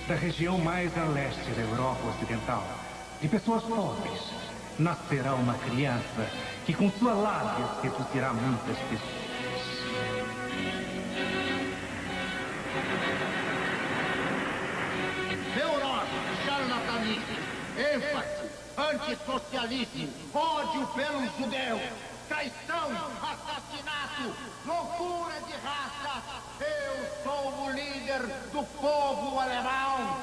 Da região mais a leste da Europa Ocidental, de pessoas pobres, nascerá uma criança que com sua lábia seduzirá muitas pessoas. Neuróse, charlatanice, ênfase, antissocialismo, ódio pelos judeus, traição, assassinato, loucura de raça. Eu sou o líder do povo alemão,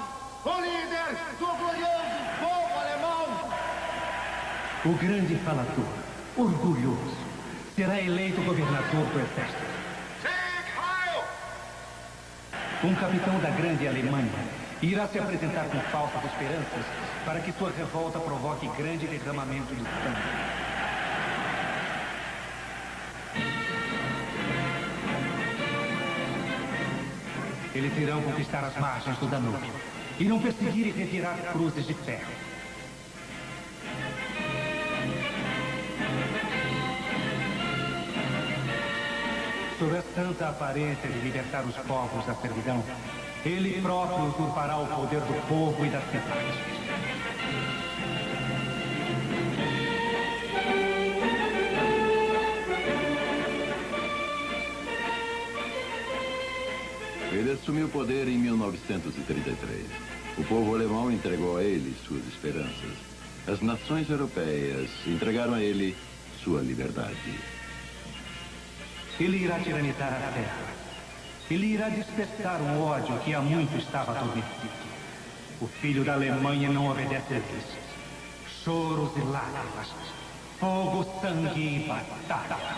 o líder do glorioso povo alemão. O grande falador, orgulhoso, será eleito governador do exército. Um capitão da grande Alemanha irá se apresentar com falsas esperanças para que sua revolta provoque grande derramamento de sangue. Eles irão conquistar as margens do Danúbio. Irão perseguir e revirar cruzes de ferro. Sob a santa aparência de libertar os povos da servidão, ele próprio usurpará o poder do povo e da cidade. Ele assumiu o poder em 1933. O povo alemão entregou a ele suas esperanças. As nações europeias entregaram a ele sua liberdade. Ele irá tiranizar a terra. Ele irá despertar um ódio que há muito estava adormecido. O filho da Alemanha não obedece a leis. Choros e lágrimas. Fogo, sangue e batalha.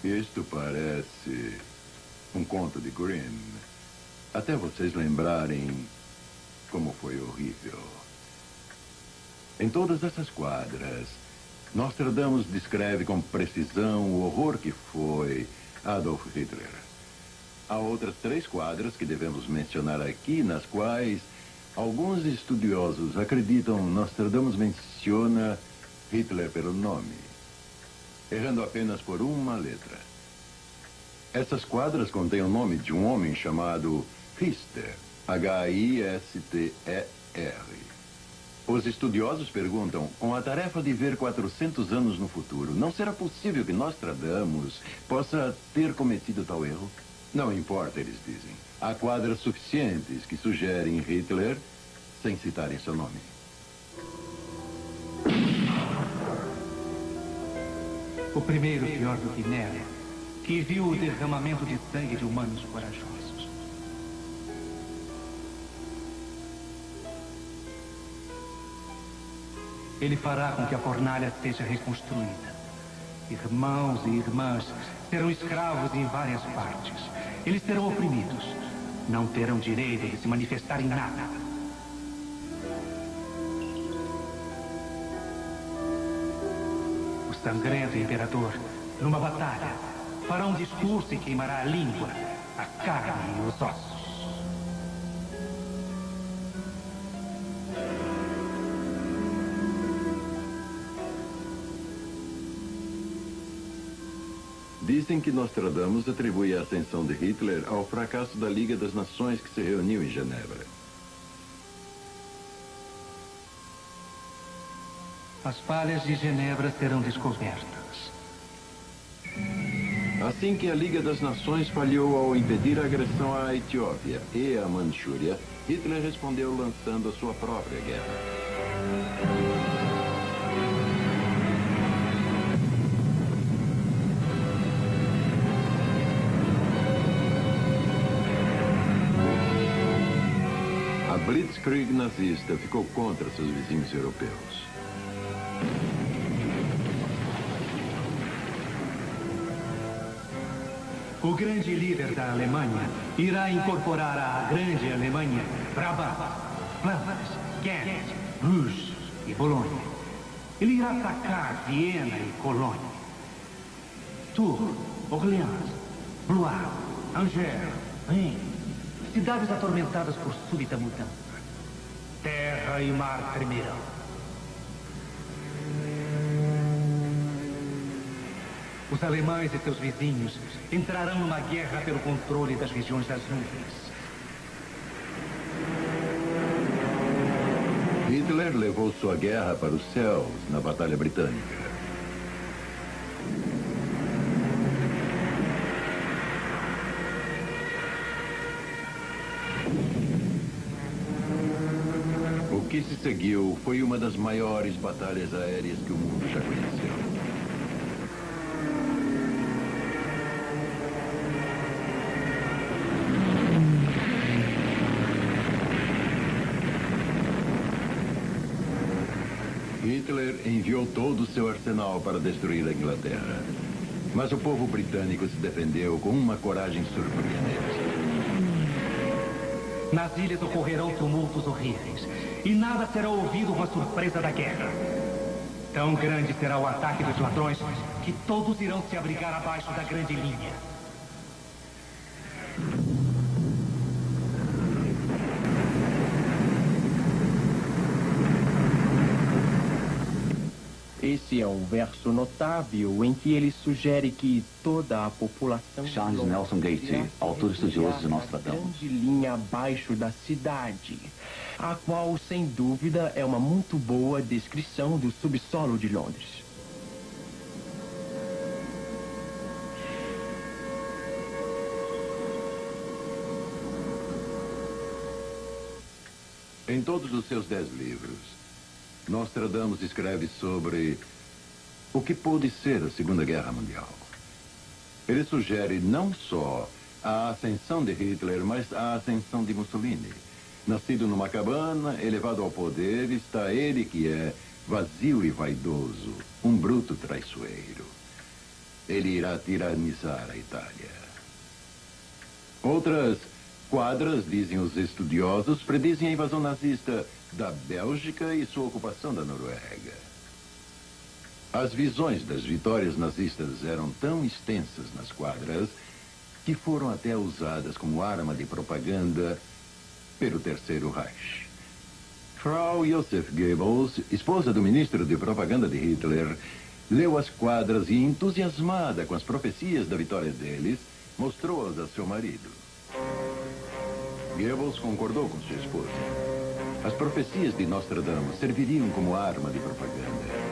Isto parece um conto de Grimm. Até vocês lembrarem como foi horrível. Em todas essas quadras, Nostradamus descreve com precisão o horror que foi Adolf Hitler. Há outras 3 quadras que devemos mencionar aqui, nas quais alguns estudiosos acreditam Nostradamus menciona Hitler pelo nome, errando apenas por uma letra. Essas quadras contêm o nome de um homem chamado Hister, H-I-S-T-E-R. Os estudiosos perguntam, com a tarefa de ver 400 anos no futuro, não será possível que Nostradamus possa ter cometido tal erro? Não importa, eles dizem. Há quadras suficientes que sugerem Hitler sem citarem seu nome. O primeiro, pior do que Nero, que viu o derramamento de sangue de humanos corajosos. Ele fará com que a fornalha seja reconstruída. Irmãos e irmãs serão escravos em várias partes. Eles serão oprimidos. Não terão direito de se manifestar em nada. O sangrento imperador, numa batalha, fará um discurso e queimará a língua, a carne e os ossos. Dizem que Nostradamus atribui a ascensão de Hitler ao fracasso da Liga das Nações que se reuniu em Genebra. As falhas de Genebra serão descobertas. Assim que a Liga das Nações falhou ao impedir a agressão à Etiópia e à Manchúria, Hitler respondeu lançando a sua própria guerra. A Blitzkrieg nazista ficou contra seus vizinhos europeus. O grande líder da Alemanha irá incorporar à grande Alemanha Brabant, Flandres, Ghent, Bruges e Bolonha. Ele irá atacar Viena e Colônia. Tours, Orleans, Blois, Angers, Reims. Cidades atormentadas por súbita mudança. Terra e mar tremerão. Os alemães e seus vizinhos entrarão numa guerra pelo controle das regiões das nuvens. Hitler levou sua guerra para os céus na Batalha Britânica. O que se seguiu foi uma das maiores batalhas aéreas que o mundo já conheceu. Hitler enviou todo o seu arsenal para destruir a Inglaterra. Mas o povo britânico se defendeu com uma coragem surpreendente. Nas ilhas ocorrerão tumultos horríveis, e nada será ouvido com a surpresa da guerra. Tão grande será o ataque dos ladrões que todos irão se abrigar abaixo da grande linha. Esse é um verso notável em que ele sugere que toda a população... Charles Nelson Gate, autor estudioso de Nostradamus. ...grande linha abaixo da cidade, a qual, sem dúvida, é uma muito boa descrição do subsolo de Londres. Em todos os seus 10 livros, Nostradamus escreve sobre o que pôde ser a Segunda Guerra Mundial. Ele sugere não só a ascensão de Hitler, mas a ascensão de Mussolini. Nascido numa cabana, elevado ao poder, está ele que é vazio e vaidoso, um bruto traiçoeiro. Ele irá tiranizar a Itália. Outras quadras, dizem os estudiosos, predizem a invasão nazista da Bélgica e sua ocupação da Noruega. As visões das vitórias nazistas eram tão extensas nas quadras que foram até usadas como arma de propaganda pelo Terceiro Reich. Frau Joseph Goebbels, esposa do ministro de propaganda de Hitler, leu as quadras e, entusiasmada com as profecias da vitória deles, mostrou-as a seu marido. Goebbels concordou com sua esposa. As profecias de Nostradamus serviriam como arma de propaganda.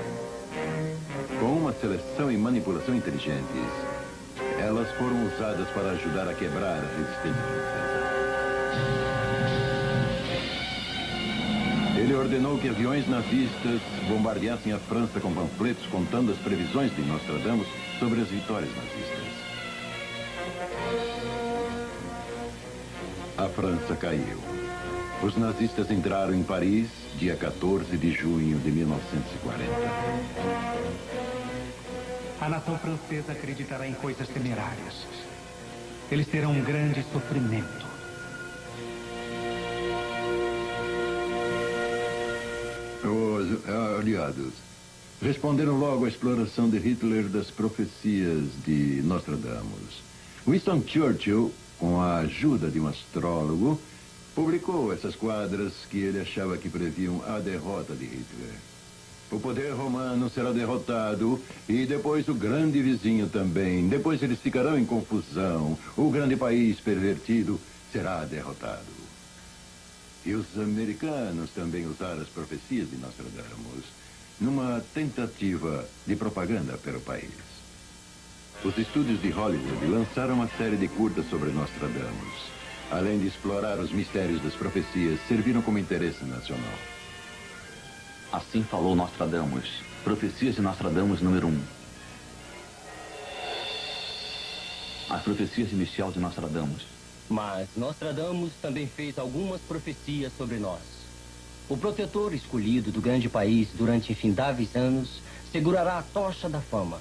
Com uma seleção e manipulação inteligentes, elas foram usadas para ajudar a quebrar a resistência francesa. Ele ordenou que aviões nazistas bombardeassem a França com panfletos contando as previsões de Nostradamus sobre as vitórias nazistas. A França caiu. Os nazistas entraram em Paris, dia 14 de junho de 1940. A nação francesa acreditará em coisas temerárias. Eles terão um grande sofrimento. Os aliados responderam logo à exploração de Hitler das profecias de Nostradamus. Winston Churchill, com a ajuda de um astrólogo, publicou essas quadras que ele achava que previam a derrota de Hitler. O poder romano será derrotado e depois o grande vizinho também. Depois eles ficarão em confusão. O grande país pervertido será derrotado. E os americanos também usaram as profecias de Nostradamus numa tentativa de propaganda pelo país. Os estúdios de Hollywood lançaram uma série de curtas sobre Nostradamus. Além de explorar os mistérios das profecias, serviram como interesse nacional. Assim falou Nostradamus. Profecias de Nostradamus número 1. As profecias iniciais de Nostradamus. Mas Nostradamus também fez algumas profecias sobre nós. O protetor escolhido do grande país durante infindáveis anos segurará a tocha da fama.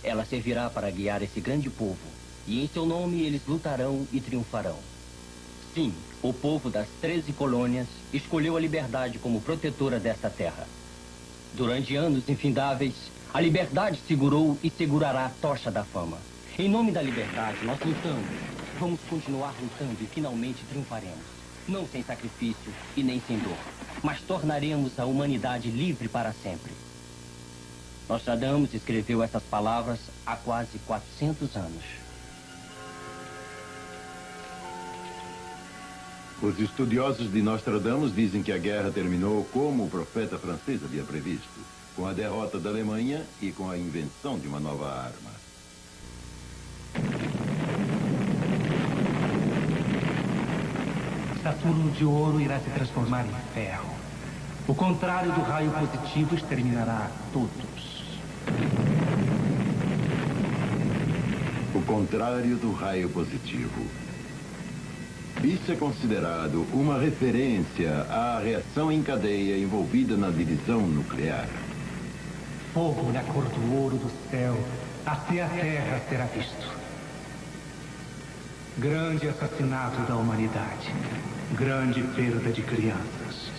Ela servirá para guiar esse grande povo, e em seu nome eles lutarão e triunfarão. Sim, o povo das 13 colônias escolheu a liberdade como protetora dessa terra. Durante anos infindáveis, a liberdade segurou e segurará a tocha da fama. Em nome da liberdade, nós lutamos. Vamos continuar lutando e finalmente triunfaremos. Não sem sacrifício e nem sem dor, mas tornaremos a humanidade livre para sempre. Nostradamus escreveu essas palavras há quase 400 anos. Os estudiosos de Nostradamus dizem que a guerra terminou como o profeta francês havia previsto, com a derrota da Alemanha e com a invenção de uma nova arma. Saturno de ouro irá se transformar em ferro. O contrário do raio positivo exterminará todos. O contrário do raio positivo. Isso é considerado uma referência à reação em cadeia envolvida na divisão nuclear. Fogo na cor do ouro do céu, até a terra será visto. Grande assassinato da humanidade. Grande perda de crianças.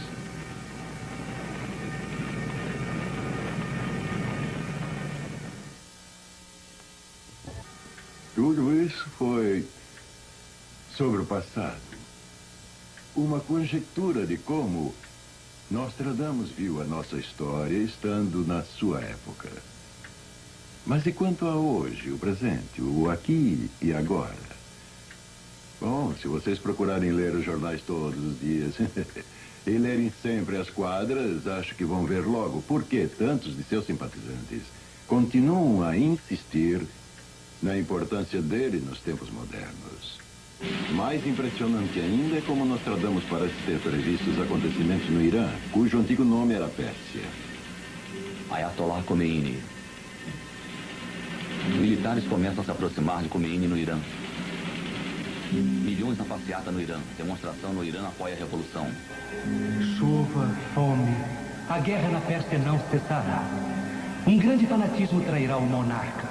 Tudo isso foi sobre o passado. Uma conjectura de como Nostradamus viu a nossa história estando na sua época. Mas e quanto a hoje, o presente, o aqui e agora? Bom, se vocês procurarem ler os jornais todos os dias e lerem sempre as quadras, acho que vão ver logo por que tantos de seus simpatizantes continuam a insistir na importância dele nos tempos modernos. Mais impressionante ainda é como Nostradamus parece ter previsto os acontecimentos no Irã, cujo antigo nome era Pérsia. Ayatollah Khomeini. Militares começam a se aproximar de Khomeini no Irã. Milhões na passeata no Irã. Demonstração no Irã apoia a revolução. Chuva, fome. A guerra na Pérsia não cessará. Um grande fanatismo trairá o monarca.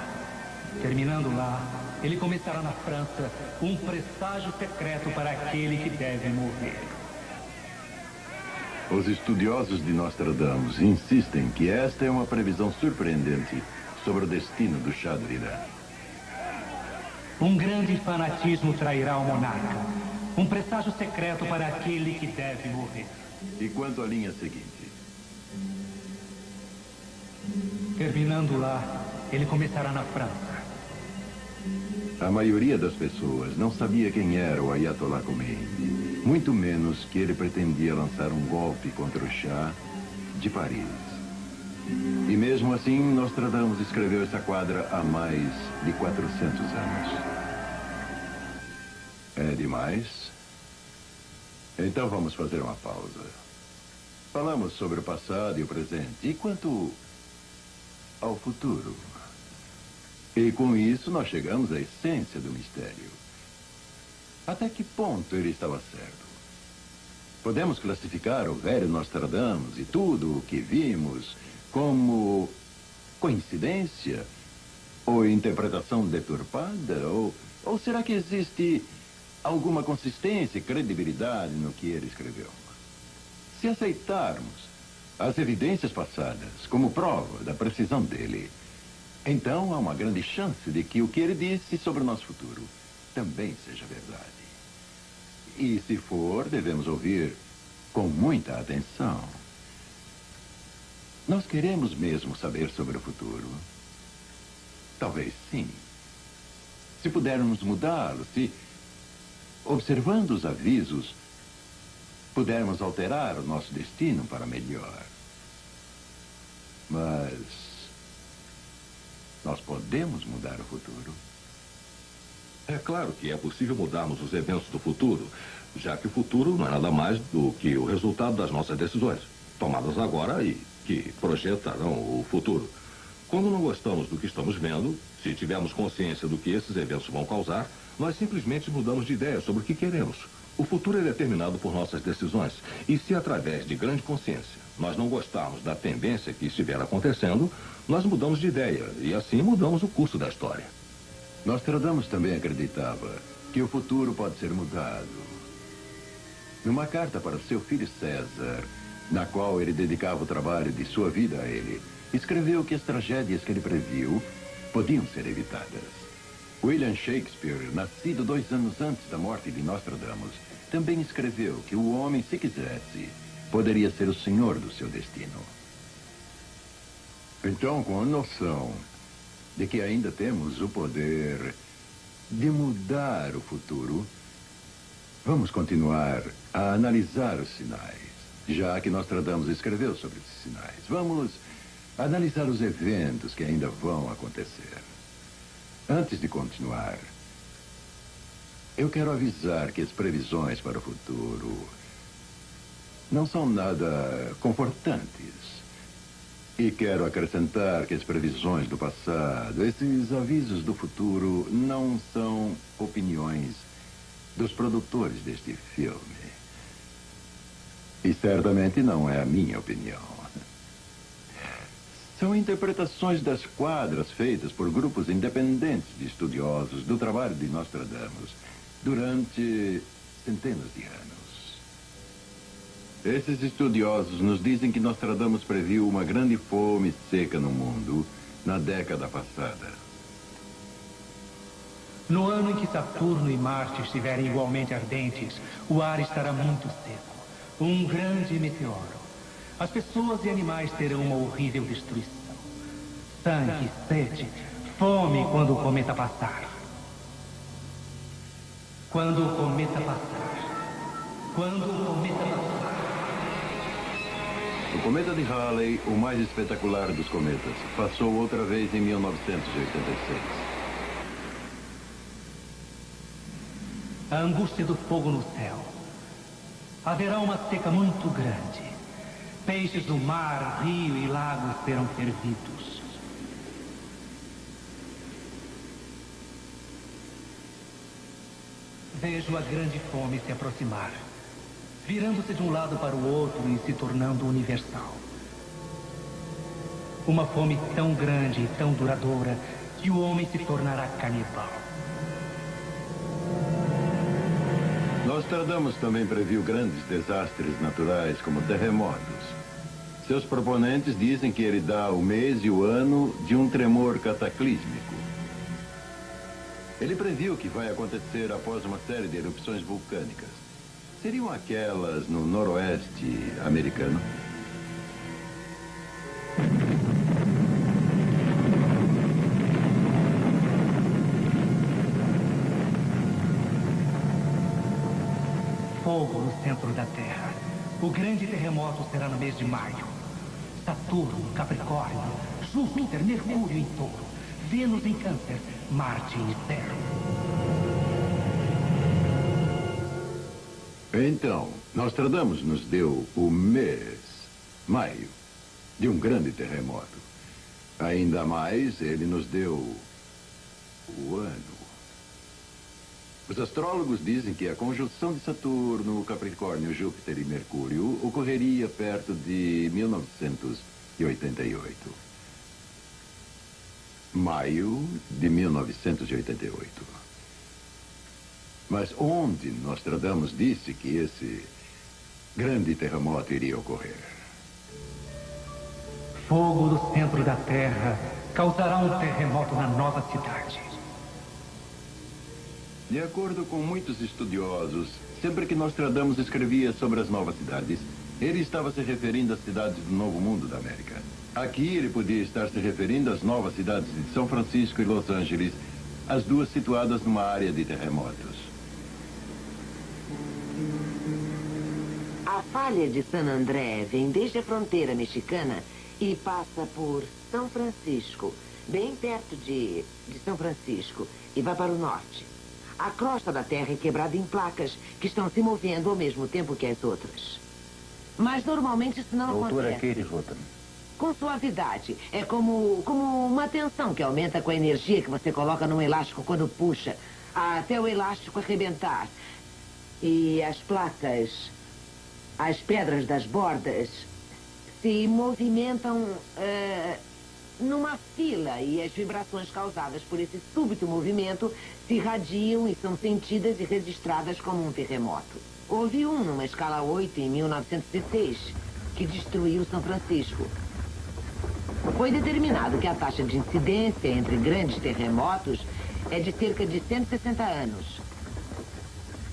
Terminando lá, ele começará na França um presságio secreto para aquele que deve morrer. Os estudiosos de Nostradamus insistem que esta é uma previsão surpreendente sobre o destino do Shah do Irã. Um grande fanatismo trairá o monarca. Um presságio secreto para aquele que deve morrer. E quanto à linha seguinte? Terminando lá, ele começará na França. A maioria das pessoas não sabia quem era o Ayatollah Khomeini, muito menos que ele pretendia lançar um golpe contra o Shah de Paris. E mesmo assim, Nostradamus escreveu essa quadra há mais de 400 anos. É demais? Então vamos fazer uma pausa. Falamos sobre o passado e o presente. E quanto ao futuro? E com isso nós chegamos à essência do mistério. Até que ponto ele estava certo? Podemos classificar o velho Nostradamus e tudo o que vimos como coincidência? Ou interpretação deturpada? Ou será que existe alguma consistência e credibilidade no que ele escreveu? Se aceitarmos as evidências passadas como prova da precisão dele, então há uma grande chance de que o que ele disse sobre o nosso futuro também seja verdade. E se for, devemos ouvir com muita atenção. Nós queremos mesmo saber sobre o futuro? Talvez sim. Se pudermos mudá-lo, se, observando os avisos, pudermos alterar o nosso destino para melhor. Mas nós podemos mudar o futuro? É claro que é possível mudarmos os eventos do futuro, já que o futuro não é nada mais do que o resultado das nossas decisões, tomadas agora e que projetarão o futuro. Quando não gostamos do que estamos vendo, se tivermos consciência do que esses eventos vão causar, nós simplesmente mudamos de ideia sobre o que queremos. O futuro é determinado por nossas decisões. E se através de grande consciência nós não gostarmos da tendência que estiver acontecendo, nós mudamos de ideia e assim mudamos o curso da história. Nostradamus também acreditava que o futuro pode ser mudado. Numa carta para seu filho César, na qual ele dedicava o trabalho de sua vida a ele, escreveu que as tragédias que ele previu podiam ser evitadas. William Shakespeare, nascido 2 anos antes da morte de Nostradamus, também escreveu que o homem, se quisesse, poderia ser o senhor do seu destino. Então, com a noção de que ainda temos o poder de mudar o futuro, vamos continuar a analisar os sinais, já que Nostradamus escreveu sobre esses sinais. Vamos analisar os eventos que ainda vão acontecer. Antes de continuar, eu quero avisar que as previsões para o futuro não são nada confortantes. E quero acrescentar que as previsões do passado, esses avisos do futuro, não são opiniões dos produtores deste filme. E certamente não é a minha opinião. São interpretações das quadras feitas por grupos independentes de estudiosos do trabalho de Nostradamus durante centenas de anos. Esses estudiosos nos dizem que Nostradamus previu uma grande fome seca no mundo na década passada. No ano em que Saturno e Marte estiverem igualmente ardentes, o ar estará muito seco. Um grande meteoro. As pessoas e animais terão uma horrível destruição. Sangue, sede, fome quando o cometa passar. Quando o cometa passar. Quando o cometa passar. O cometa de Halley, o mais espetacular dos cometas, passou outra vez em 1986. A angústia do fogo no céu. Haverá uma seca muito grande. Peixes do mar, rio e lagos serão fervidos. Vejo a grande fome se aproximar, virando-se de um lado para o outro e se tornando universal. Uma fome tão grande e tão duradoura que o homem se tornará canibal. Nostradamus também previu grandes desastres naturais, como terremotos. Seus proponentes dizem que ele dá o mês e o ano de um tremor cataclísmico. Ele previu que vai acontecer após uma série de erupções vulcânicas. Seriam aquelas no noroeste americano? Fogo no centro da Terra. O grande terremoto será no mês de maio. Saturno, Capricórnio, Júpiter, Mercúrio em Touro, Vênus em Câncer, Marte em Ferro. Então, Nostradamus nos deu o mês, maio, de um grande terremoto. Ainda mais, ele nos deu o ano. Os astrólogos dizem que a conjunção de Saturno, Capricórnio, Júpiter e Mercúrio ocorreria perto de 1988. Maio de 1988. Mas onde Nostradamus disse que esse grande terremoto iria ocorrer? Fogo do centro da Terra causará um terremoto na nova cidade. De acordo com muitos estudiosos, sempre que Nostradamus escrevia sobre as novas cidades, ele estava se referindo às cidades do Novo Mundo da América. Aqui ele podia estar se referindo às novas cidades de São Francisco e Los Angeles, as duas situadas numa área de terremotos. A falha de San André vem desde a fronteira mexicana e passa por São Francisco, bem perto de São Francisco, e vai para o norte. A crosta da Terra é quebrada em placas que estão se movendo ao mesmo tempo que as outras. Mas normalmente isso não Doutora acontece. Katie Rutherford. Com suavidade. É como uma tensão que aumenta com a energia que você coloca num elástico quando puxa, até o elástico arrebentar. E as placas, as pedras das bordas, se movimentam numa fila, e as vibrações causadas por esse súbito movimento se irradiam e são sentidas e registradas como um terremoto. Houve um numa escala 8 em 1906, que destruiu São Francisco. Foi determinado que a taxa de incidência entre grandes terremotos é de cerca de 160 anos.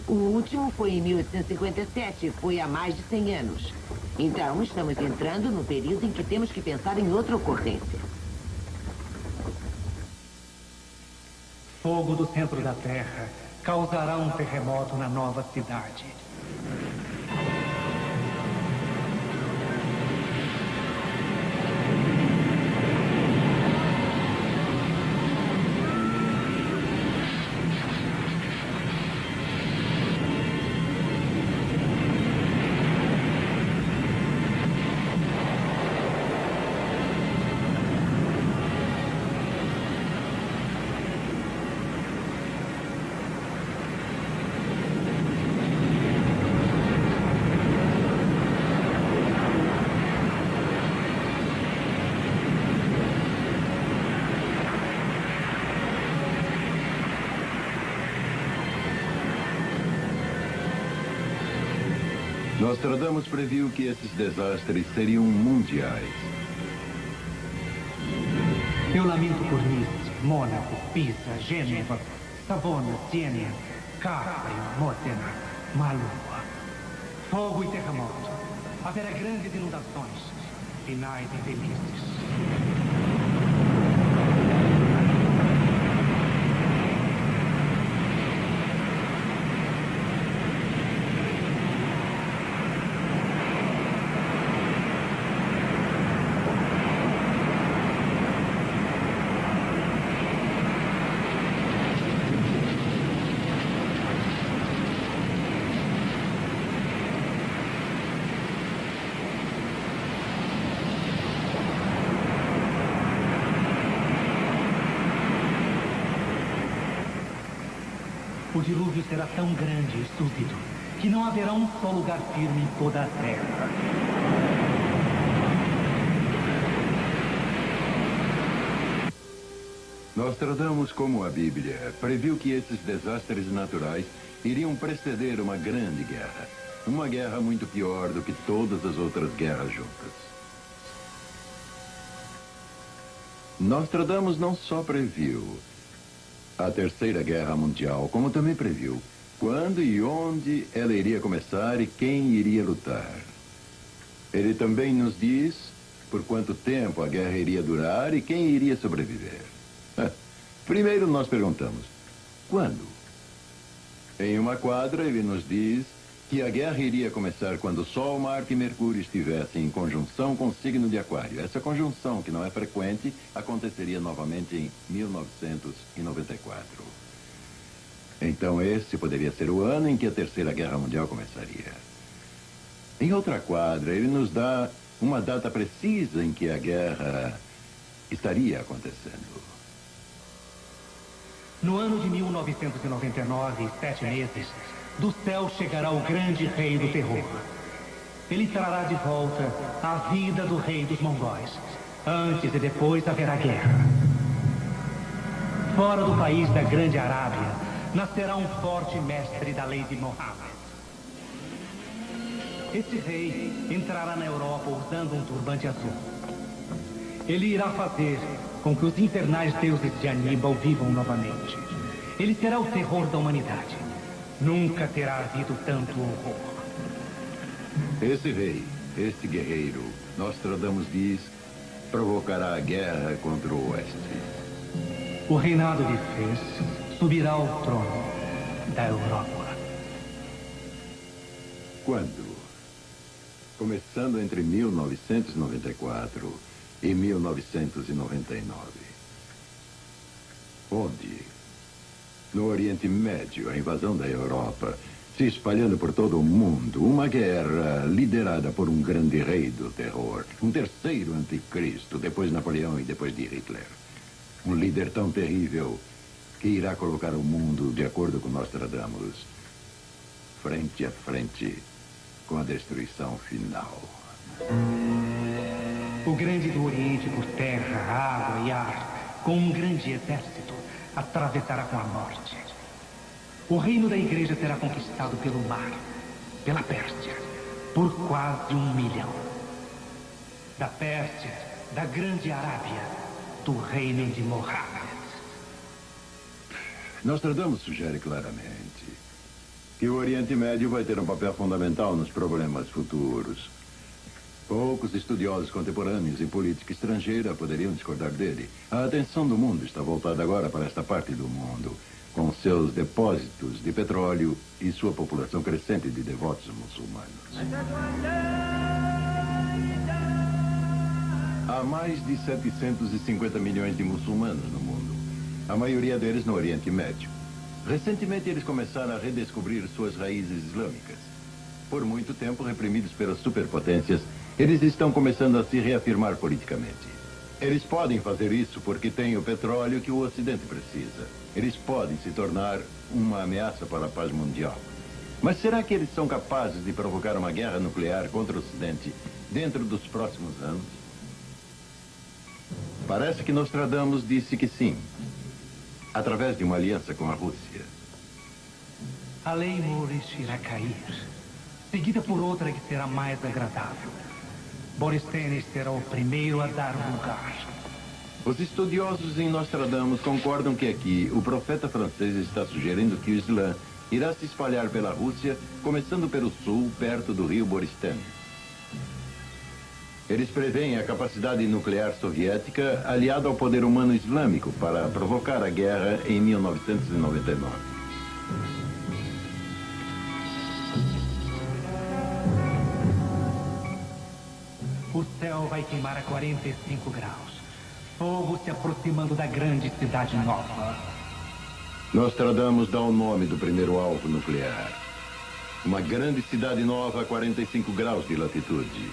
O último foi em 1857 e foi há mais de 100 anos. Então, estamos entrando no período em que temos que pensar em outra ocorrência. Fogo do centro da Terra causará um terremoto na nova cidade. Nostradamus previu que esses desastres seriam mundiais. Eu lamento por Nice, Mônaco, Pisa, Gênova, Savona, Siena, Capri, Modena, Malua. Fogo e terremoto. Haverá grandes inundações, finais infelizes. O dilúvio será tão grande e súbito que não haverá um só lugar firme em toda a terra. Nostradamus, como a Bíblia, previu que esses desastres naturais iriam preceder uma grande guerra. Uma guerra muito pior do que todas as outras guerras juntas. Nostradamus não só previu, a Terceira Guerra Mundial, como também previu quando e onde ela iria começar e quem iria lutar. Ele também nos diz por quanto tempo a guerra iria durar e quem iria sobreviver. Primeiro nós perguntamos, quando? Em uma quadra ele nos diz que a guerra iria começar quando Sol, Marte e Mercúrio estivessem em conjunção com o signo de Aquário. Essa conjunção, que não é frequente, aconteceria novamente em 1994. Então esse poderia ser o ano em que a Terceira Guerra Mundial começaria. Em outra quadra, ele nos dá uma data precisa em que a guerra estaria acontecendo. No ano de 1999, 7 meses, do céu chegará o grande rei do terror. Ele trará de volta a vida do rei dos mongóis. Antes e depois haverá guerra. Fora do país da Grande Arábia, nascerá um forte mestre da lei de Mohammed. Esse rei entrará na Europa usando um turbante azul. Ele irá fazer com que os infernais deuses de Aníbal vivam novamente. Ele será o terror da humanidade. Nunca terá havido tanto horror. Esse rei, este guerreiro, Nostradamus diz, provocará a guerra contra o Oeste. O reinado de Fez subirá ao trono da Europa. Quando? Começando entre 1994 e 1999. Onde? No Oriente Médio, a invasão da Europa, se espalhando por todo o mundo, uma guerra liderada por um grande rei do terror, um terceiro anticristo, depois Napoleão e depois de Hitler. Um líder tão terrível que irá colocar o mundo, de acordo com Nostradamus, frente a frente com a destruição final. O grande do Oriente por terra, água e ar, com um grande exército, atravessará com a morte. O reino da igreja será conquistado pelo mar, pela Pérsia, por quase 1 milhão. Da Pérsia, da Grande Arábia, do reino de Mohammed. Nostradamus sugere claramente que o Oriente Médio vai ter um papel fundamental nos problemas futuros. Poucos estudiosos contemporâneos e política estrangeira poderiam discordar dele. A atenção do mundo está voltada agora para esta parte do mundo, com seus depósitos de petróleo e sua população crescente de devotos muçulmanos. Há mais de 750 milhões de muçulmanos no mundo, a maioria deles no Oriente Médio. Recentemente eles começaram a redescobrir suas raízes islâmicas. Por muito tempo reprimidos pelas superpotências, eles estão começando a se reafirmar politicamente. Eles podem fazer isso porque têm o petróleo que o Ocidente precisa. Eles podem se tornar uma ameaça para a paz mundial. Mas será que eles são capazes de provocar uma guerra nuclear contra o Ocidente dentro dos próximos anos? Parece que Nostradamus disse que sim, através de uma aliança com a Rússia. A lei Moorish irá cair, seguida por outra que será mais agradável. Borysthenes será o primeiro a dar lugar. Os estudiosos em Nostradamus concordam que aqui o profeta francês está sugerindo que o Islã irá se espalhar pela Rússia, começando pelo sul, perto do rio Borysthenes. Eles preveem a capacidade nuclear soviética aliada ao poder humano islâmico para provocar a guerra em 1999. O céu vai queimar a 45 graus. Fogo se aproximando da grande cidade nova. Nostradamus dá o nome do primeiro alvo nuclear. Uma grande cidade nova a 45 graus de latitude.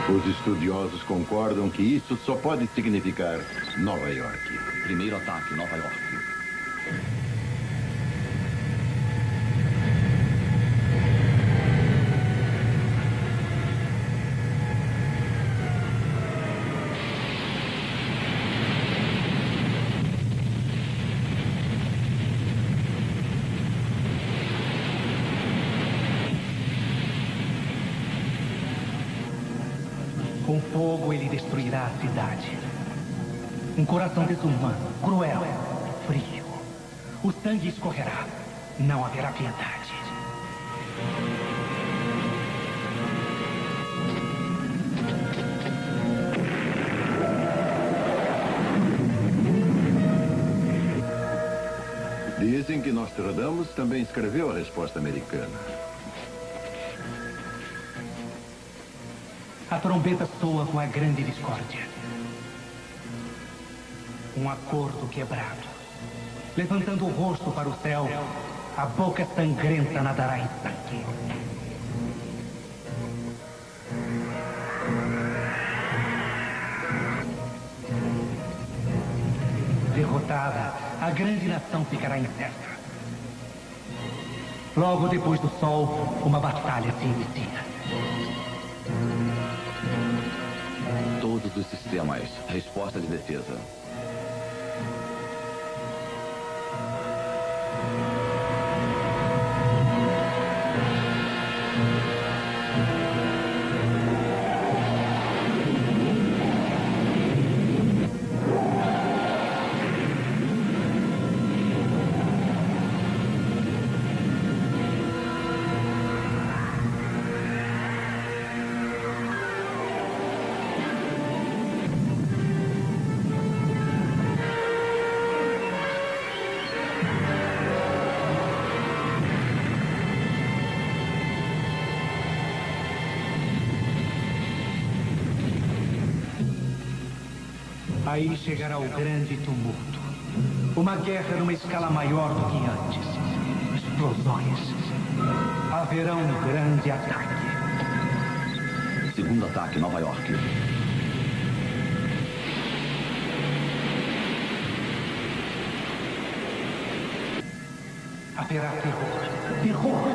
Os estudiosos concordam que isso só pode significar Nova York. Primeiro ataque, Nova York. Com fogo ele destruirá a cidade. Um coração desumano, cruel, frio. O sangue escorrerá. Não haverá piedade. Dizem que Nostradamus também escreveu a resposta americana. A trombeta soa com a grande discórdia. Um acordo quebrado. Levantando o rosto para o céu, a boca sangrenta nadará em sangue. Derrotada, a grande nação ficará incerta. Logo depois do sol, uma batalha se inicia. Todos os sistemas. Resposta de defesa. Aí chegará o grande tumulto. Uma guerra numa escala maior do que antes. Explosões. Haverá um grande ataque. Segundo ataque, Nova York. Haverá terror. Terror.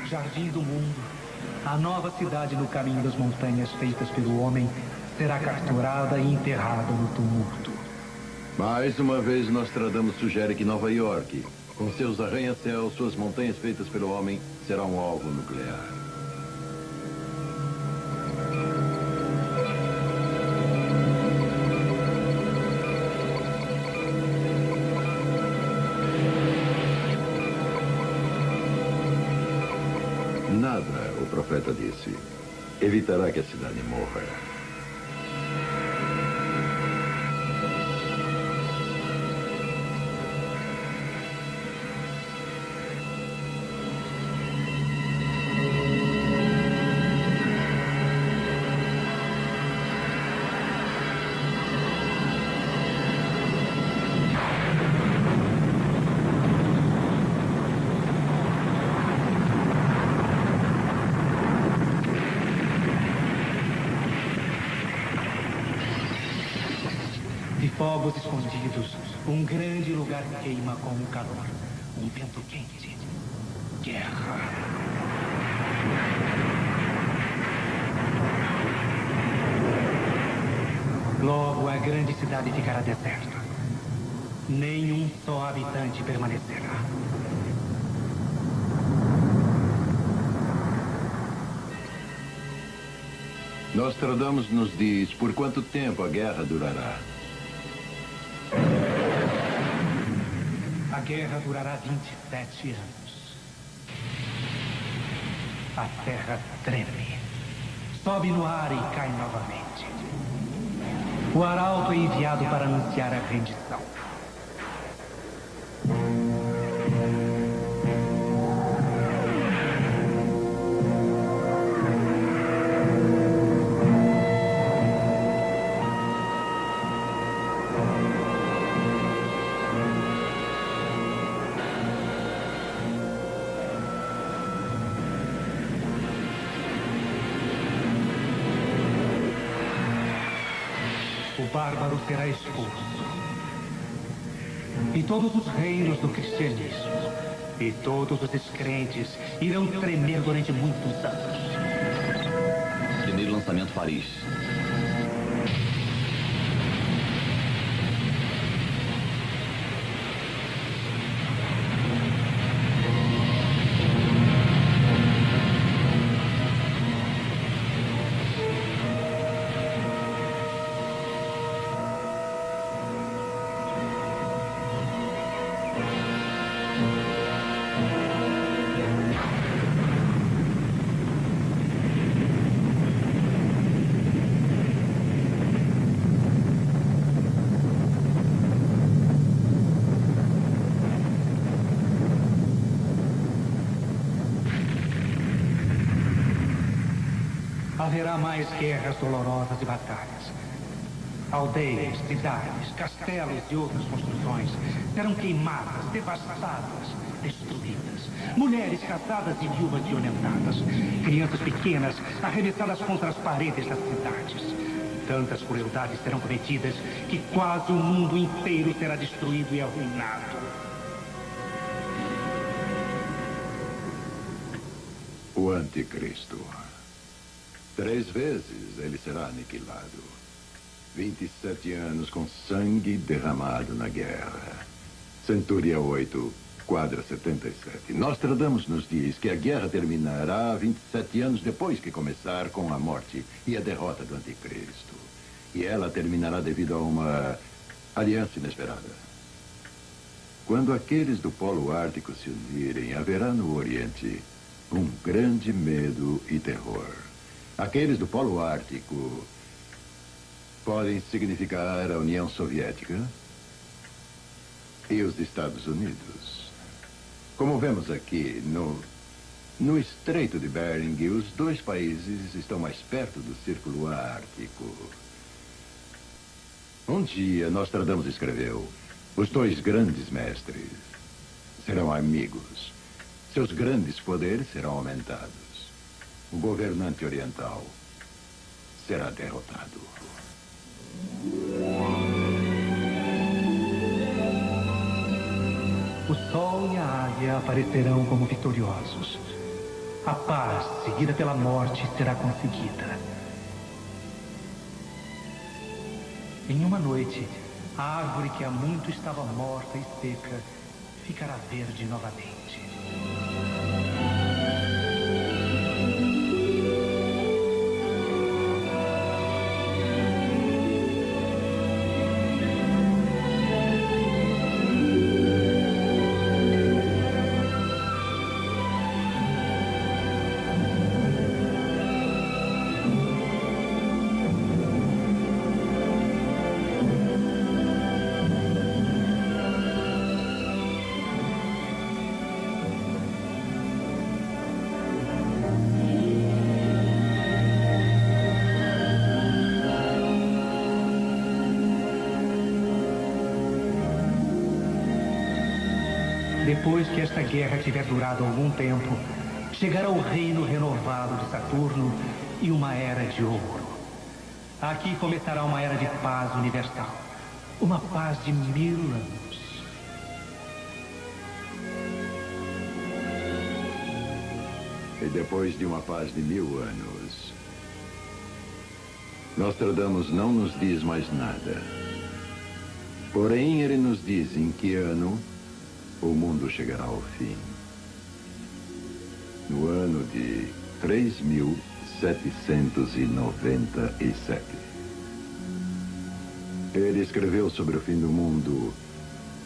Jardim do mundo, a nova cidade no caminho das montanhas feitas pelo homem, será capturada e enterrada no tumulto. Mais uma vez, Nostradamus sugere que Nova York, com seus arranha-céus, suas montanhas feitas pelo homem, será um alvo nuclear. Nada, o profeta disse, evitará que a cidade morra. Fogos escondidos, um grande lugar queima com o calor. Um vento quente. Guerra. Logo a grande cidade ficará deserta. Nenhum só habitante permanecerá. Nostradamus nos diz por quanto tempo a guerra durará. A guerra durará 27 anos. A terra treme. Sobe no ar e cai novamente. O arauto é enviado para anunciar a rendição. O bárbaro será expulso. E todos os reinos do cristianismo E todos os descrentes irão tremer durante muitos anos. Primeiro lançamento Paris. Haverá mais guerras dolorosas e batalhas. Aldeias, cidades, castelos e outras construções serão queimadas, devastadas, destruídas. Mulheres casadas e viúvas violentadas. Crianças pequenas arremessadas contra as paredes das cidades. Tantas crueldades serão cometidas que quase o mundo inteiro será destruído e arruinado. O Anticristo. 3 vezes ele será aniquilado. 27 anos com sangue derramado na guerra. Centúria 8, quadra 77. Nostradamus nos diz que a guerra terminará 27 anos depois que começar, com a morte e a derrota do Anticristo. E ela terminará devido a uma aliança inesperada. Quando aqueles do Polo Ártico se unirem, haverá no Oriente um grande medo e terror. Aqueles do Polo Ártico podem significar a União Soviética e os Estados Unidos. Como vemos aqui, no Estreito de Bering, os 2 países estão mais perto do Círculo Ártico. Um dia, Nostradamus escreveu: os 2 grandes mestres serão amigos. Seus grandes poderes serão aumentados. O governante oriental será derrotado. O sol e a águia aparecerão como vitoriosos. A paz, seguida pela morte, será conseguida. Em uma noite, a árvore que há muito estava morta e seca ficará verde novamente. Depois que esta guerra tiver durado algum tempo, chegará o reino renovado de Saturno e uma era de ouro. Aqui começará uma era de paz universal. Uma paz de 1000 anos. E depois de uma paz de 1000 anos, Nostradamus não nos diz mais nada. Porém, ele nos diz em que ano o mundo chegará ao fim. No ano de 3797. Ele escreveu sobre o fim do mundo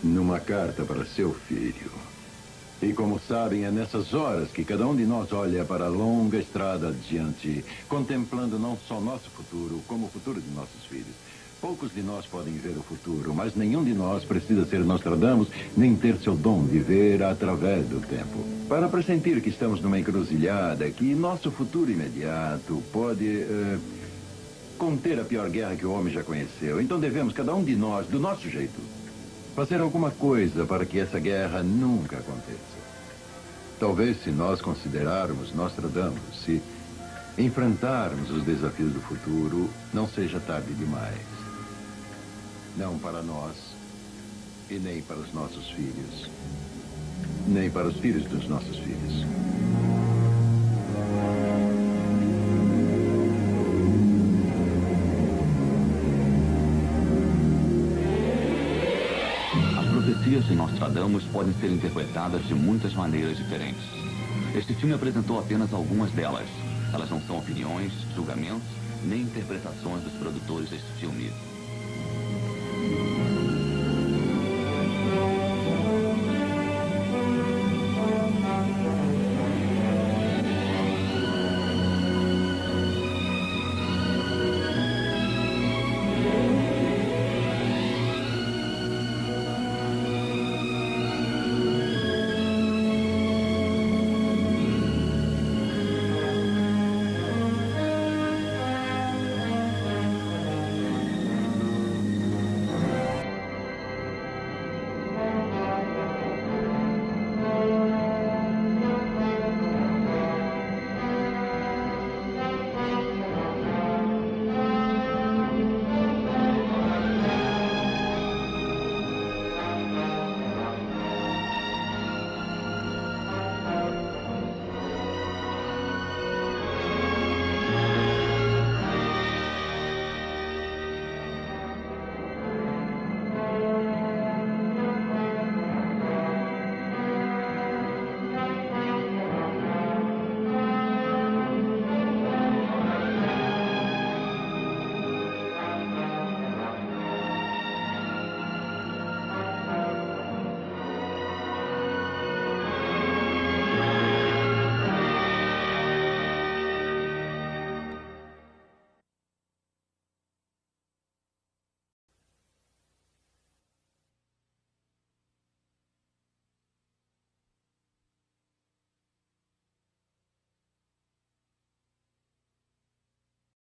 numa carta para seu filho. E como sabem, é nessas horas que cada um de nós olha para a longa estrada adiante, contemplando não só nosso futuro, como o futuro de nossos filhos. Poucos de nós podem ver o futuro, mas nenhum de nós precisa ser Nostradamus, nem ter seu dom de ver através do tempo. Para pressentir que estamos numa encruzilhada, que nosso futuro imediato pode conter a pior guerra que o homem já conheceu. Então devemos, cada um de nós, do nosso jeito, fazer alguma coisa para que essa guerra nunca aconteça. Talvez, se nós considerarmos Nostradamus, se enfrentarmos os desafios do futuro, não seja tarde demais. Não para nós e nem para os nossos filhos. nem para os filhos dos nossos filhos. As profecias de Nostradamus podem ser interpretadas de muitas maneiras diferentes. Este filme apresentou apenas algumas delas. Elas não são opiniões, julgamentos, nem interpretações dos produtores deste filme.